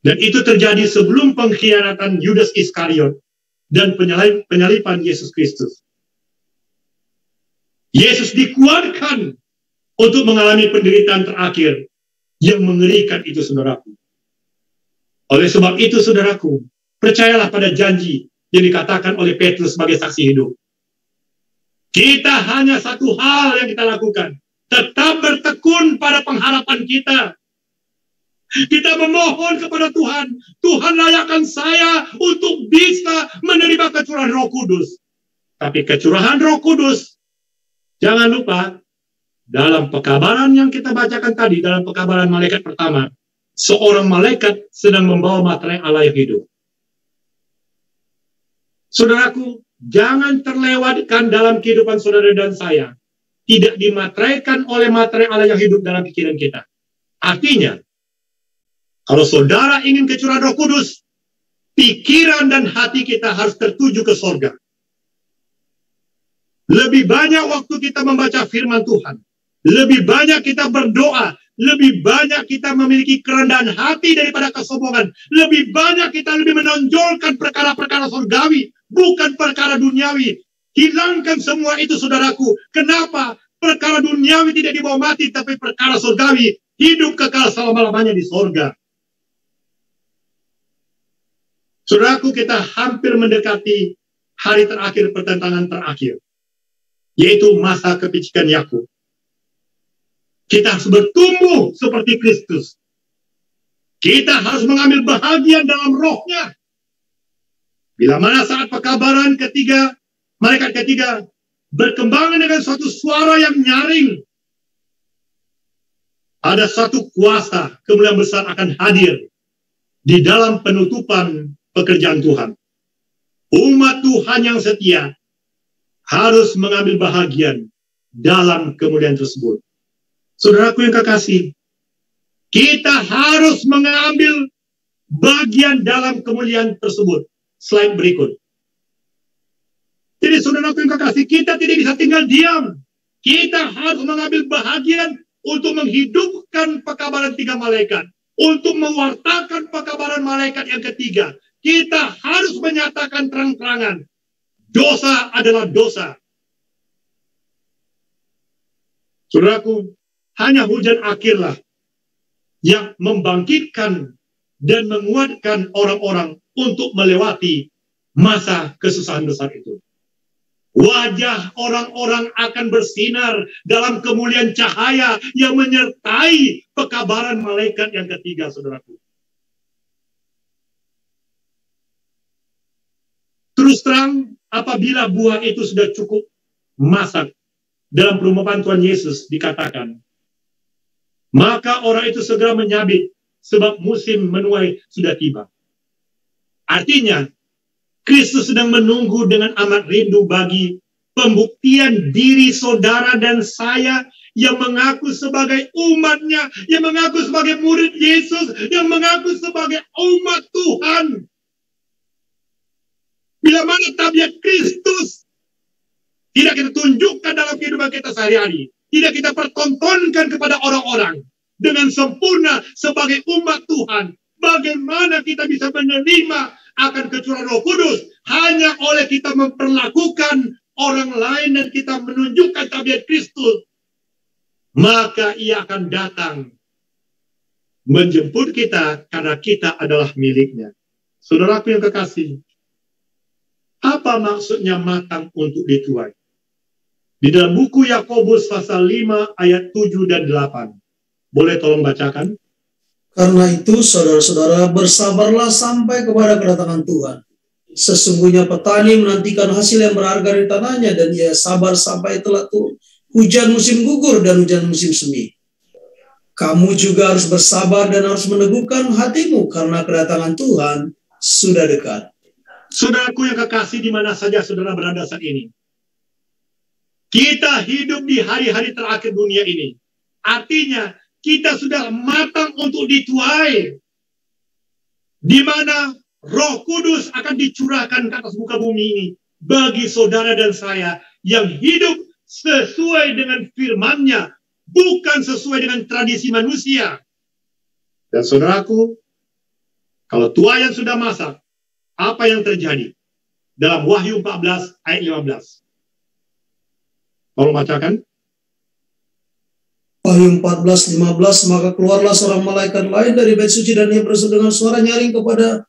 Dan itu terjadi sebelum pengkhianatan Yudas Iskariot dan penyaliban Yesus Kristus. Yesus dikuatkan untuk mengalami penderitaan terakhir yang mengerikan itu, saudaraku. Oleh sebab itu, saudaraku, percayalah pada janji yang dikatakan oleh Petrus sebagai saksi hidup. Kita hanya satu hal yang kita lakukan, tetap bertekun pada pengharapan kita. Kita memohon kepada Tuhan, Tuhan layakkan saya untuk bisa menerima kecurahan Roh Kudus. Tapi kecurahan Roh Kudus, jangan lupa, dalam pekabaran yang kita bacakan tadi, dalam pekabaran malaikat pertama, seorang malaikat sedang membawa materai Allah yang hidup. Saudaraku, jangan terlewatkan dalam kehidupan saudara dan saya, tidak dimateraikan oleh materai Allah yang hidup dalam pikiran kita. Artinya, kalau saudara ingin kecurahan Roh Kudus, pikiran dan hati kita harus tertuju ke sorga. Lebih banyak waktu kita membaca firman Tuhan, lebih banyak kita berdoa, lebih banyak kita memiliki kerendahan hati daripada kesombongan, lebih banyak kita lebih menonjolkan perkara-perkara surgawi, bukan perkara duniawi. Hilangkan semua itu, saudaraku. Kenapa? Perkara duniawi tidak dibawa mati, tapi perkara surgawi hidup kekal selama-lamanya di sorga. Saudaraku, kita hampir mendekati hari terakhir pertentangan terakhir, yaitu masa kepicikan Yakub. Kita harus bertumbuh seperti Kristus. Kita harus mengambil bahagian dalam rohnya. Bila mana saat pekabaran ketiga, malaikat ketiga berkembang dengan suatu suara yang nyaring, ada satu kuasa kemuliaan besar akan hadir di dalam penutupan pekerjaan Tuhan. Umat Tuhan yang setia harus mengambil bahagian dalam kemuliaan tersebut. Saudaraku yang kekasih, kita harus mengambil bagian dalam kemuliaan tersebut. Slide berikut. Jadi saudaraku yang kekasih, kita tidak bisa tinggal diam. Kita harus mengambil bahagian untuk menghidupkan pekabaran tiga malaikat, untuk mewartakan pekabaran malaikat yang ketiga. Kita harus menyatakan terang-terangan, dosa adalah dosa. Saudaraku, hanya hujan akhirlah yang membangkitkan dan menguatkan orang-orang untuk melewati masa kesusahan besar itu. Wajah orang-orang akan bersinar dalam kemuliaan cahaya yang menyertai pekabaran malaikat yang ketiga, saudaraku. Terus terang, apabila buah itu sudah cukup masak, dalam perumpamaan Tuhan Yesus dikatakan, maka orang itu segera menyabit, sebab musim menuai sudah tiba. Artinya, Kristus sedang menunggu dengan amat rindu bagi pembuktian diri saudara dan saya yang mengaku sebagai umatnya, yang mengaku sebagai murid Yesus, yang mengaku sebagai umat Tuhan. Bila mana tabiat Kristus tidak kita tunjukkan dalam kehidupan kita sehari-hari, tidak kita pertontonkan kepada orang-orang dengan sempurna sebagai umat Tuhan, bagaimana kita bisa menerima akan kecurahan Roh Kudus hanya oleh kita memperlakukan orang lain dan kita menunjukkan tabiat Kristus, maka Ia akan datang menjemput kita karena kita adalah miliknya. Saudaraku yang kekasih, apa maksudnya matang untuk dituai? Di dalam buku Yakobus pasal 5 ayat 7 dan 8. Boleh tolong bacakan? Karena itu, saudara-saudara, bersabarlah sampai kepada kedatangan Tuhan. Sesungguhnya petani menantikan hasil yang berharga di tanahnya, dan ia sabar sampai telah turun hujan musim gugur dan hujan musim semi. Kamu juga harus bersabar dan harus meneguhkan hatimu karena kedatangan Tuhan sudah dekat. Saudaraku yang kekasih, di mana saja saudara berada saat ini, kita hidup di hari-hari terakhir dunia ini. Artinya kita sudah matang untuk dituai, di mana Roh Kudus akan dicurahkan ke atas muka bumi ini bagi saudara dan saya yang hidup sesuai dengan firman-Nya, bukan sesuai dengan tradisi manusia. Dan saudaraku, kalau tuaian sudah masak, apa yang terjadi? Dalam Wahyu 14 ayat 15. Tolong bacakan. Wahyu 14:15, maka keluarlah seorang malaikat lain dari bait suci dan ia berseru dengan suara nyaring kepada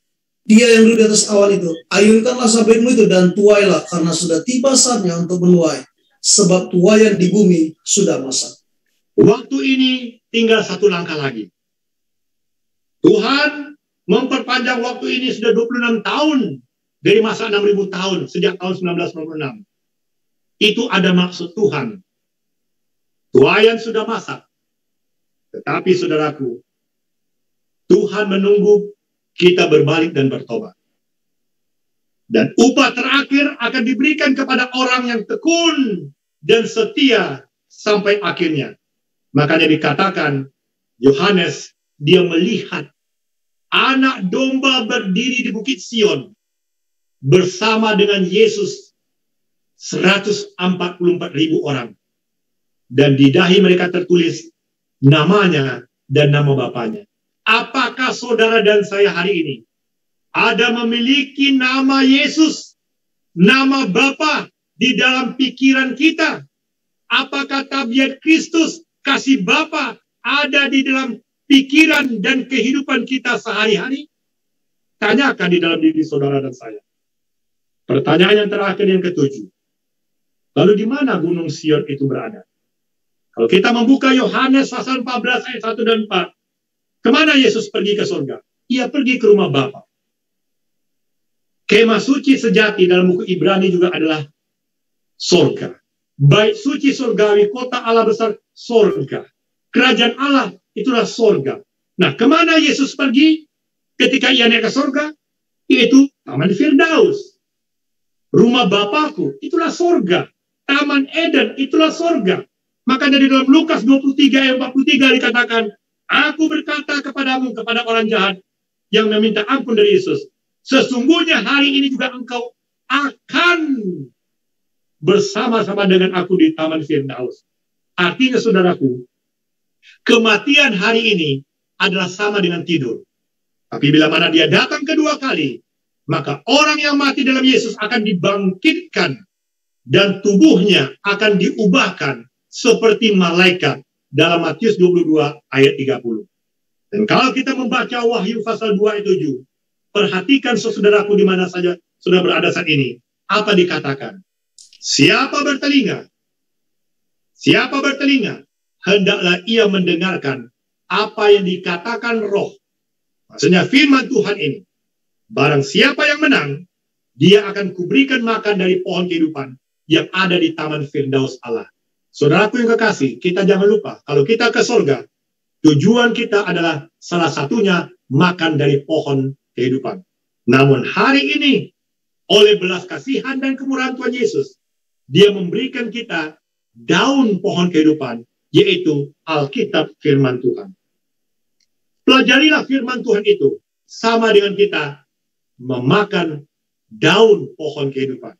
dia yang duduk di atas awan itu, ayunkanlah sabitmu itu dan tuailah, karena sudah tiba saatnya untuk menuai, sebab tuaian di bumi sudah masak. Waktu ini tinggal satu langkah lagi. Tuhan memperpanjang waktu ini sudah 26 tahun dari masa 6.000 tahun sejak tahun 1996. Itu ada maksud Tuhan. Tuaian sudah masak. Tetapi saudaraku, Tuhan menunggu kita berbalik dan bertobat. Dan upah terakhir akan diberikan kepada orang yang tekun dan setia sampai akhirnya. Makanya dikatakan, Yohanes, dia melihat anak domba berdiri di Bukit Sion bersama dengan Yesus 144.000 orang. Dan di dahi mereka tertulis namanya dan nama Bapaknya. Apakah saudara dan saya hari ini ada memiliki nama Yesus, nama Bapa di dalam pikiran kita? Apakah tabiat Kristus, kasih Bapa ada di dalam pikiran dan kehidupan kita sehari-hari? Tanyakan di dalam diri saudara dan saya. Pertanyaan yang terakhir, yang ketujuh. Lalu di mana Gunung Sion itu berada? Kalau kita membuka Yohanes pasal 14 ayat 1 dan 4, kemana Yesus pergi ke surga? Ia pergi ke rumah Bapa. Kemah suci sejati dalam buku Ibrani juga adalah surga. Bait suci surgawi, kota Allah besar, surga. Kerajaan Allah itulah surga. Nah, kemana Yesus pergi ketika ia naik ke surga? Yaitu Taman Firdaus. Rumah Bapakku, itulah surga. Taman Eden, itulah surga. Makanya di dalam Lukas 23 ayat 43 dikatakan, aku berkata kepadamu, kepada orang jahat yang meminta ampun dari Yesus, sesungguhnya hari ini juga engkau akan bersama-sama dengan aku di Taman Firdaus. Artinya saudaraku, kematian hari ini adalah sama dengan tidur. Tapi bila mana dia datang kedua kali, maka orang yang mati dalam Yesus akan dibangkitkan dan tubuhnya akan diubahkan seperti malaikat dalam Matius 22 ayat 30. Dan kalau kita membaca Wahyu pasal 2 ayat 7, perhatikan saudaraku di mana saja sudah berada saat ini. Apa dikatakan? Siapa bertelinga, hendaklah ia mendengarkan apa yang dikatakan Roh. Maksudnya firman Tuhan ini. Barang siapa yang menang, dia akan kuberikan makan dari pohon kehidupan yang ada di Taman Firdaus Allah. Saudaraku yang kekasih, kita jangan lupa, kalau kita ke surga, tujuan kita adalah salah satunya makan dari pohon kehidupan. Namun hari ini, oleh belas kasihan dan kemurahan Tuhan Yesus, dia memberikan kita daun pohon kehidupan, yaitu Alkitab firman Tuhan. Pelajarilah firman Tuhan itu, sama dengan kita memakan daun pohon kehidupan.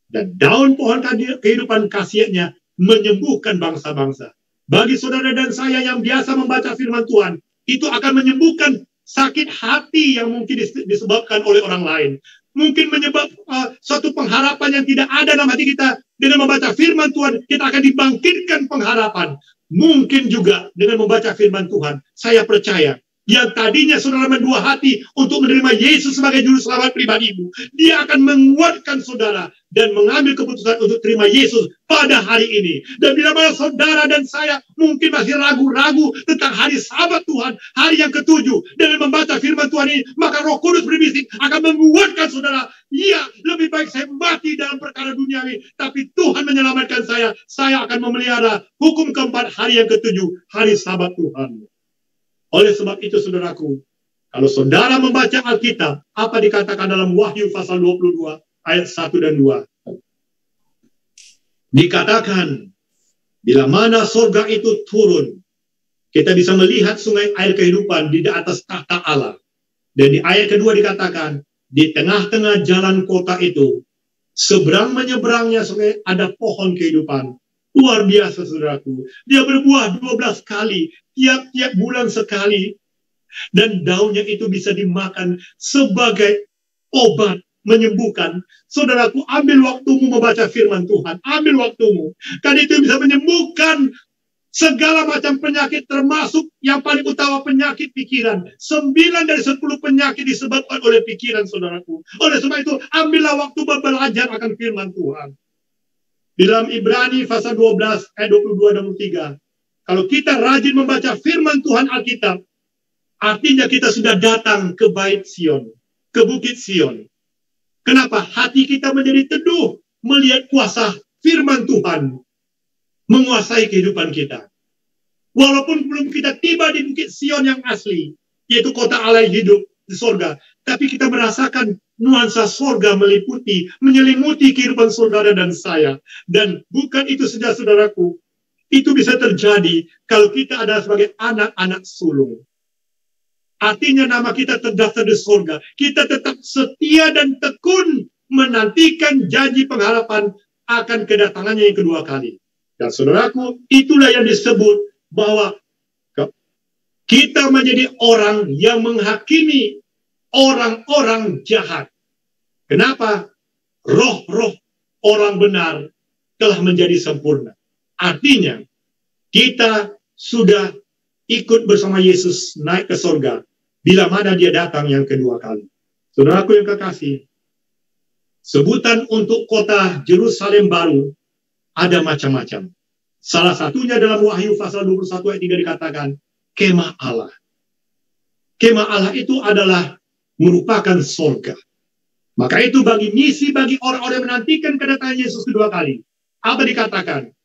Dan daun pohon kehidupan khasiatnya menyembuhkan bangsa-bangsa. Bagi saudara dan saya yang biasa membaca firman Tuhan, itu akan menyembuhkan sakit hati yang mungkin disebabkan oleh orang lain. Mungkin menyebabkan suatu pengharapan yang tidak ada dalam hati kita. Dengan membaca firman Tuhan, kita akan dibangkitkan pengharapan. Mungkin juga dengan membaca firman Tuhan, saya percaya Yang tadinya saudara mendua hati untuk menerima Yesus sebagai juru selamat pribadimu, dia akan menguatkan saudara dan mengambil keputusan untuk terima Yesus pada hari ini. Dan bila mana saudara dan saya mungkin masih ragu-ragu tentang hari Sabat Tuhan, hari yang ketujuh, dengan membaca firman Tuhan ini, maka Roh Kudus berbisik akan menguatkan saudara. Ya, lebih baik saya mati dalam perkara duniawi, tapi Tuhan menyelamatkan saya. Saya akan memelihara hukum keempat hari yang ketujuh, hari Sabat Tuhan. Oleh sebab itu, saudaraku, kalau saudara membaca Alkitab, apa dikatakan dalam Wahyu pasal 22, ayat 1 dan 2? Dikatakan, bila mana surga itu turun, kita bisa melihat sungai air kehidupan di atas tahta Allah. Dan di ayat kedua dikatakan, di tengah-tengah jalan kota itu, seberang menyeberangnya sungai ada pohon kehidupan. Luar biasa, saudaraku. Dia berbuah 12 kali, tiap-tiap bulan sekali. Dan daunnya itu bisa dimakan sebagai obat menyembuhkan. Saudaraku, ambil waktumu membaca firman Tuhan. Ambil waktumu. Karena itu bisa menyembuhkan segala macam penyakit, termasuk yang paling utama penyakit pikiran. 9 dari 10 penyakit disebabkan oleh pikiran, saudaraku. Oleh sebab itu, ambillah waktu belajar akan firman Tuhan. Di dalam Ibrani pasal 12 ayat 22 dan 23. Kalau kita rajin membaca firman Tuhan Alkitab, artinya kita sudah datang ke Bait Sion, ke Bukit Sion. Kenapa? Hati kita menjadi teduh melihat kuasa firman Tuhan menguasai kehidupan kita. Walaupun belum kita tiba di Bukit Sion yang asli, yaitu kota Allah yang hidup di sorga, tapi kita merasakan nuansa sorga menyelimuti kehidupan saudara dan saya. Dan bukan itu saja, saudaraku. Itu bisa terjadi kalau kita adalah sebagai anak-anak sulung. Artinya nama kita terdaftar di sorga. Kita tetap setia dan tekun menantikan janji pengharapan akan kedatangannya yang kedua kali. Dan saudaraku, itulah yang disebut bahwa kita menjadi orang yang menghakimi orang-orang jahat. Kenapa? Roh-roh orang benar telah menjadi sempurna. Artinya, kita sudah ikut bersama Yesus naik ke surga bila mana dia datang yang kedua kali. Saudaraku yang kekasih, sebutan untuk kota Yerusalem baru ada macam-macam. Salah satunya dalam Wahyu pasal 21 ayat 3 dikatakan, kemah Allah. Kemah Allah itu adalah merupakan surga. Maka itu bagi misi, bagi orang-orang yang menantikan kedatangan Yesus kedua kali. Apa dikatakan?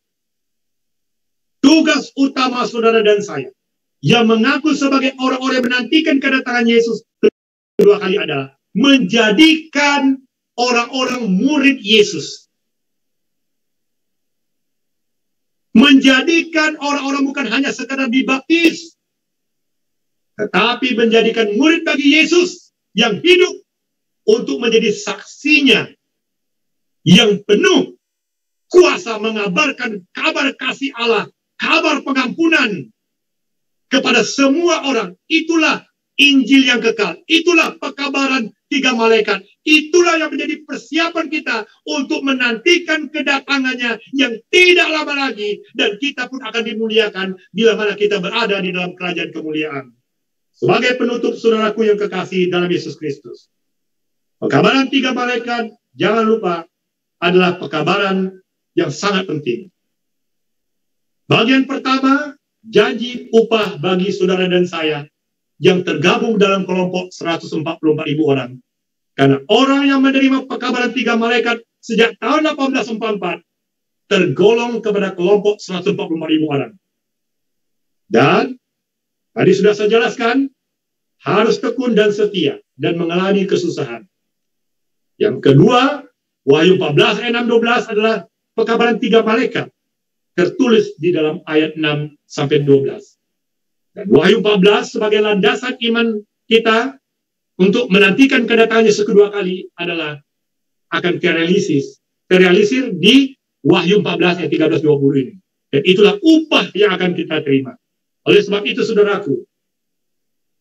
Tugas utama saudara dan saya yang mengaku sebagai orang-orang yang menantikan kedatangan Yesus kedua kali adalah menjadikan orang-orang murid Yesus. Menjadikan orang-orang bukan hanya sekadar dibaptis, tetapi menjadikan murid bagi Yesus yang hidup untuk menjadi saksinya yang penuh kuasa mengabarkan kabar kasih Allah, kabar pengampunan kepada semua orang. Itulah Injil yang kekal. Itulah pekabaran 3 malaikat. Itulah yang menjadi persiapan kita untuk menantikan kedatangannya yang tidak lama lagi. Dan kita pun akan dimuliakan bila mana kita berada di dalam kerajaan kemuliaan. Sebagai penutup, saudaraku yang kekasih dalam Yesus Kristus, pekabaran 3 malaikat, jangan lupa, adalah pekabaran yang sangat penting. Bagian pertama, janji upah bagi saudara dan saya yang tergabung dalam kelompok 144.000 orang. Karena orang yang menerima pekabaran 3 malaikat sejak tahun 1844 tergolong kepada kelompok 144.000 orang. Dan tadi sudah saya jelaskan, harus tekun dan setia dan mengalami kesusahan. Yang kedua, Wahyu 14 ayat 6-12 adalah pekabaran 3 malaikat tertulis di dalam ayat 6 sampai 12. Dan Wahyu 14 sebagai landasan iman kita untuk menantikan kedatangan Yesus kedua kali adalah akan terrealisir di Wahyu 14 ayat 13-20 ini. Dan itulah upah yang akan kita terima. Oleh sebab itu, saudaraku,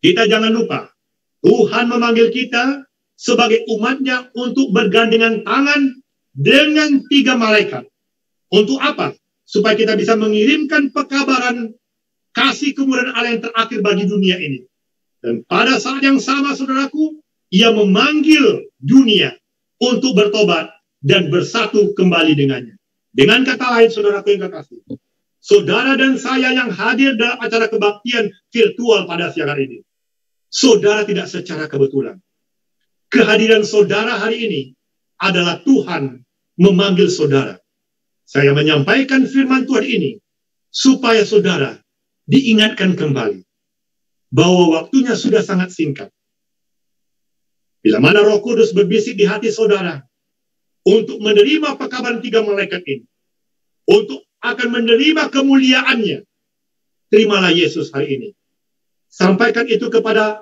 kita jangan lupa, Tuhan memanggil kita sebagai umatnya untuk bergandengan tangan dengan 3 malaikat. Untuk apa? Supaya kita bisa mengirimkan pekabaran kasih kemuliaan Allah yang terakhir bagi dunia ini. Dan pada saat yang sama, saudaraku, ia memanggil dunia untuk bertobat dan bersatu kembali dengannya. Dengan kata lain, saudaraku yang kekasih, saudara dan saya yang hadir dalam acara kebaktian virtual pada siang hari ini, saudara tidak secara kebetulan. Kehadiran saudara hari ini adalah Tuhan memanggil saudara. Saya menyampaikan firman Tuhan ini supaya saudara diingatkan kembali bahwa waktunya sudah sangat singkat. Bila mana Roh Kudus berbisik di hati saudara untuk menerima pekabaran 3 malaikat ini, untuk akan menerima kemuliaannya, terimalah Yesus hari ini. Sampaikan itu kepada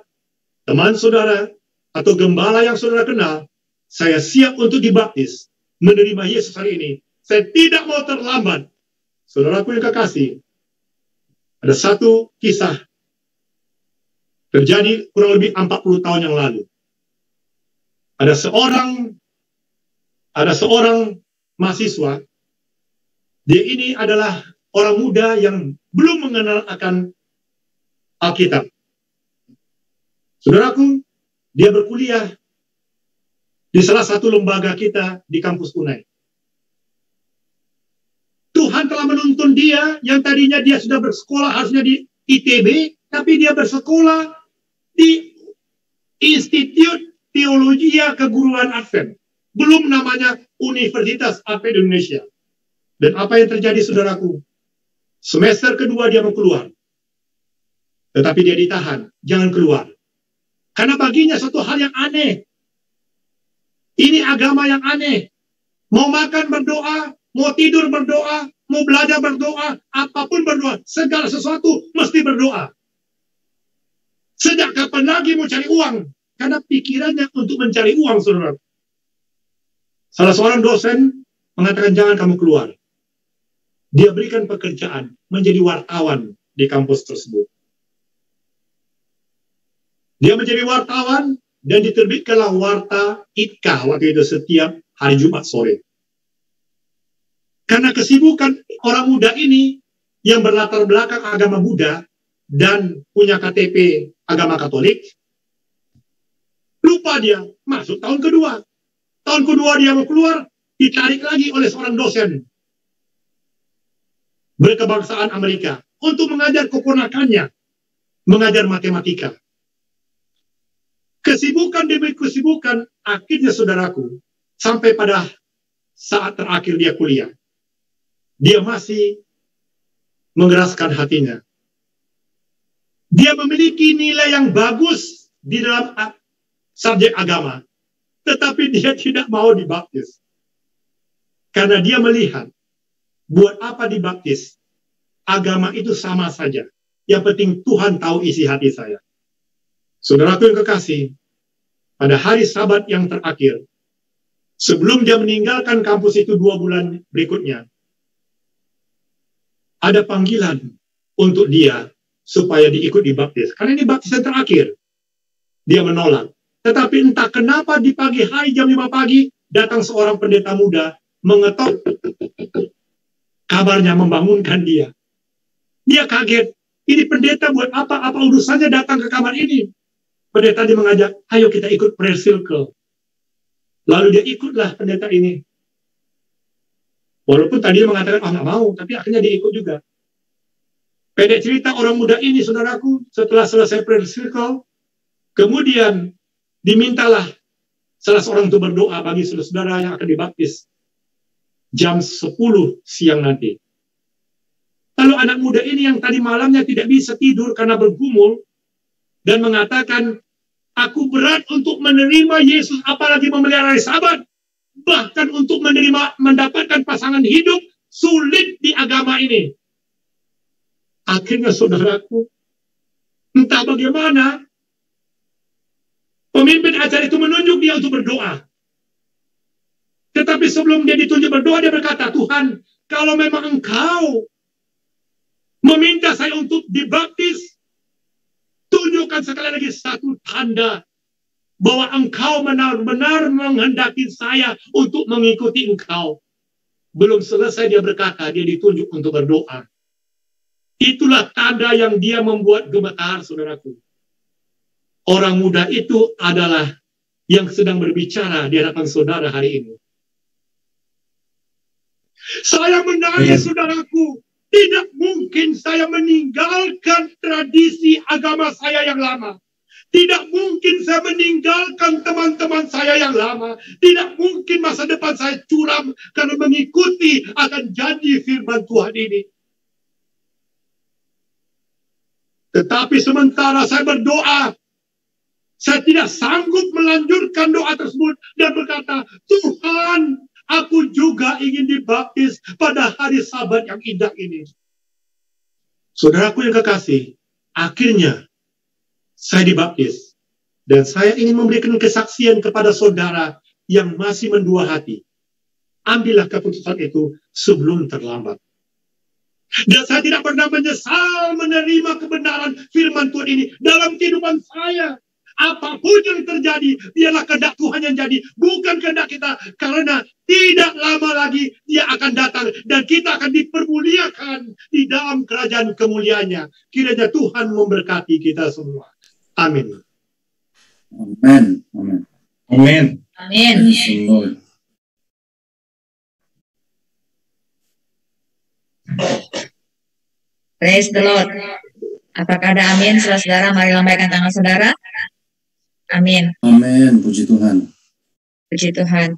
teman saudara atau gembala yang saudara kenal. Saya siap untuk dibaptis, menerima Yesus hari ini. Saya tidak mau terlambat. Saudaraku yang kekasih, ada satu kisah terjadi kurang lebih 40 tahun yang lalu. Ada seorang mahasiswa. Dia ini adalah orang muda yang belum mengenal akan Alkitab. Saudaraku, dia berkuliah di salah satu lembaga kita di kampus Unai. Tuhan telah menuntun dia, yang tadinya dia sudah bersekolah harusnya di ITB, tapi dia bersekolah di Institut Teologia Keguruan Advent. Belum namanya Universitas Advent Indonesia. Dan apa yang terjadi, saudaraku? Semester kedua dia mau keluar. Tetapi dia ditahan, jangan keluar. Karena baginya satu hal yang aneh. Ini agama yang aneh. Mau makan berdoa, mau tidur berdoa, mau belajar berdoa, apapun berdoa. Segala sesuatu mesti berdoa. Sejak kapan lagi mau cari uang? Karena pikirannya untuk mencari uang, saudara. Salah seorang dosen mengatakan, jangan kamu keluar. Dia berikan pekerjaan menjadi wartawan di kampus tersebut. Dia menjadi wartawan dan diterbitkanlah Warta Itkah waktu itu setiap hari Jumat sore. Karena kesibukan orang muda ini yang berlatar belakang agama Buddha dan punya KTP agama Katolik, lupa dia masuk tahun kedua. Tahun kedua dia mau keluar, ditarik lagi oleh seorang dosen berkebangsaan Amerika untuk mengajar keponakannya, mengajar matematika. Kesibukan demi kesibukan, akhirnya saudaraku, sampai pada saat terakhir dia kuliah, dia masih mengeraskan hatinya. Dia memiliki nilai yang bagus di dalam subjek agama, tetapi dia tidak mau dibaptis. Karena dia melihat, buat apa dibaptis? Agama itu sama saja. Yang penting Tuhan tahu isi hati saya. Saudaraku yang kekasih, pada hari Sabat yang terakhir, sebelum dia meninggalkan kampus itu 2 bulan berikutnya, ada panggilan untuk dia supaya diikut dibaptis. Karena ini baptisan terakhir. Dia menolak. Tetapi entah kenapa di pagi hari jam 5 pagi, datang seorang pendeta muda, mengetok. Kabarnya membangunkan dia. Dia kaget. Ini pendeta buat apa? Apa urusannya datang ke kamar ini? Pendeta dia mengajak, ayo kita ikut prayer circle. Lalu dia ikutlah pendeta ini. Walaupun tadi dia mengatakan, nggak mau, tapi akhirnya dia ikut juga. Pendek cerita orang muda ini, saudaraku, setelah selesai prayer circle, kemudian dimintalah salah seorang untuk berdoa bagi saudara-saudara yang akan dibaptis. Jam 10 siang nanti. Lalu anak muda ini yang tadi malamnya tidak bisa tidur karena bergumul, dan mengatakan, aku berat untuk menerima Yesus, apalagi memelihara hari Sabat. Bahkan untuk mendapatkan pasangan hidup, sulit di agama ini. Akhirnya saudaraku, entah bagaimana, pemimpin acara itu menunjuk dia untuk berdoa. Tetapi sebelum dia ditunjuk berdoa, dia berkata, Tuhan, kalau memang Engkau meminta saya untuk dibaptis, tunjukkan sekali lagi satu tanda bahwa Engkau benar-benar menghendaki saya untuk mengikuti Engkau. Belum selesai dia berkata, dia ditunjuk untuk berdoa. Itulah tanda yang dia membuat gemetar, saudaraku. orang muda itu adalah yang sedang berbicara di hadapan saudara hari ini. Saya menangis, saudaraku. Tidak mungkin saya meninggalkan tradisi agama saya yang lama. Tidak mungkin saya meninggalkan teman-teman saya yang lama. Tidak mungkin masa depan saya curam karena mengikuti akan janji firman Tuhan ini. Tetapi sementara saya berdoa, saya tidak sanggup melanjutkan doa tersebut dan berkata, Tuhan, aku juga ingin dibaptis pada hari Sabat yang indah ini. Saudaraku yang kekasih, akhirnya saya dibaptis. Dan saya ingin memberikan kesaksian kepada saudara yang masih mendua hati. Ambillah keputusan itu sebelum terlambat. Dan saya tidak pernah menyesal menerima kebenaran firman Tuhan ini dalam kehidupan saya. Apapun yang terjadi, biarlah kehendak Tuhan yang jadi, bukan kehendak kita. Karena tidak lama lagi dia akan datang dan kita akan dipermuliakan di dalam kerajaan kemuliaannya. Kiranya Tuhan memberkati kita semua. Amin. Amen. Amen. Amen. Amin. Praise the Lord. Apakah ada amin, saudara? Mari lambaikan tangan saudara. Amin. Amin. Puji Tuhan. Puji Tuhan.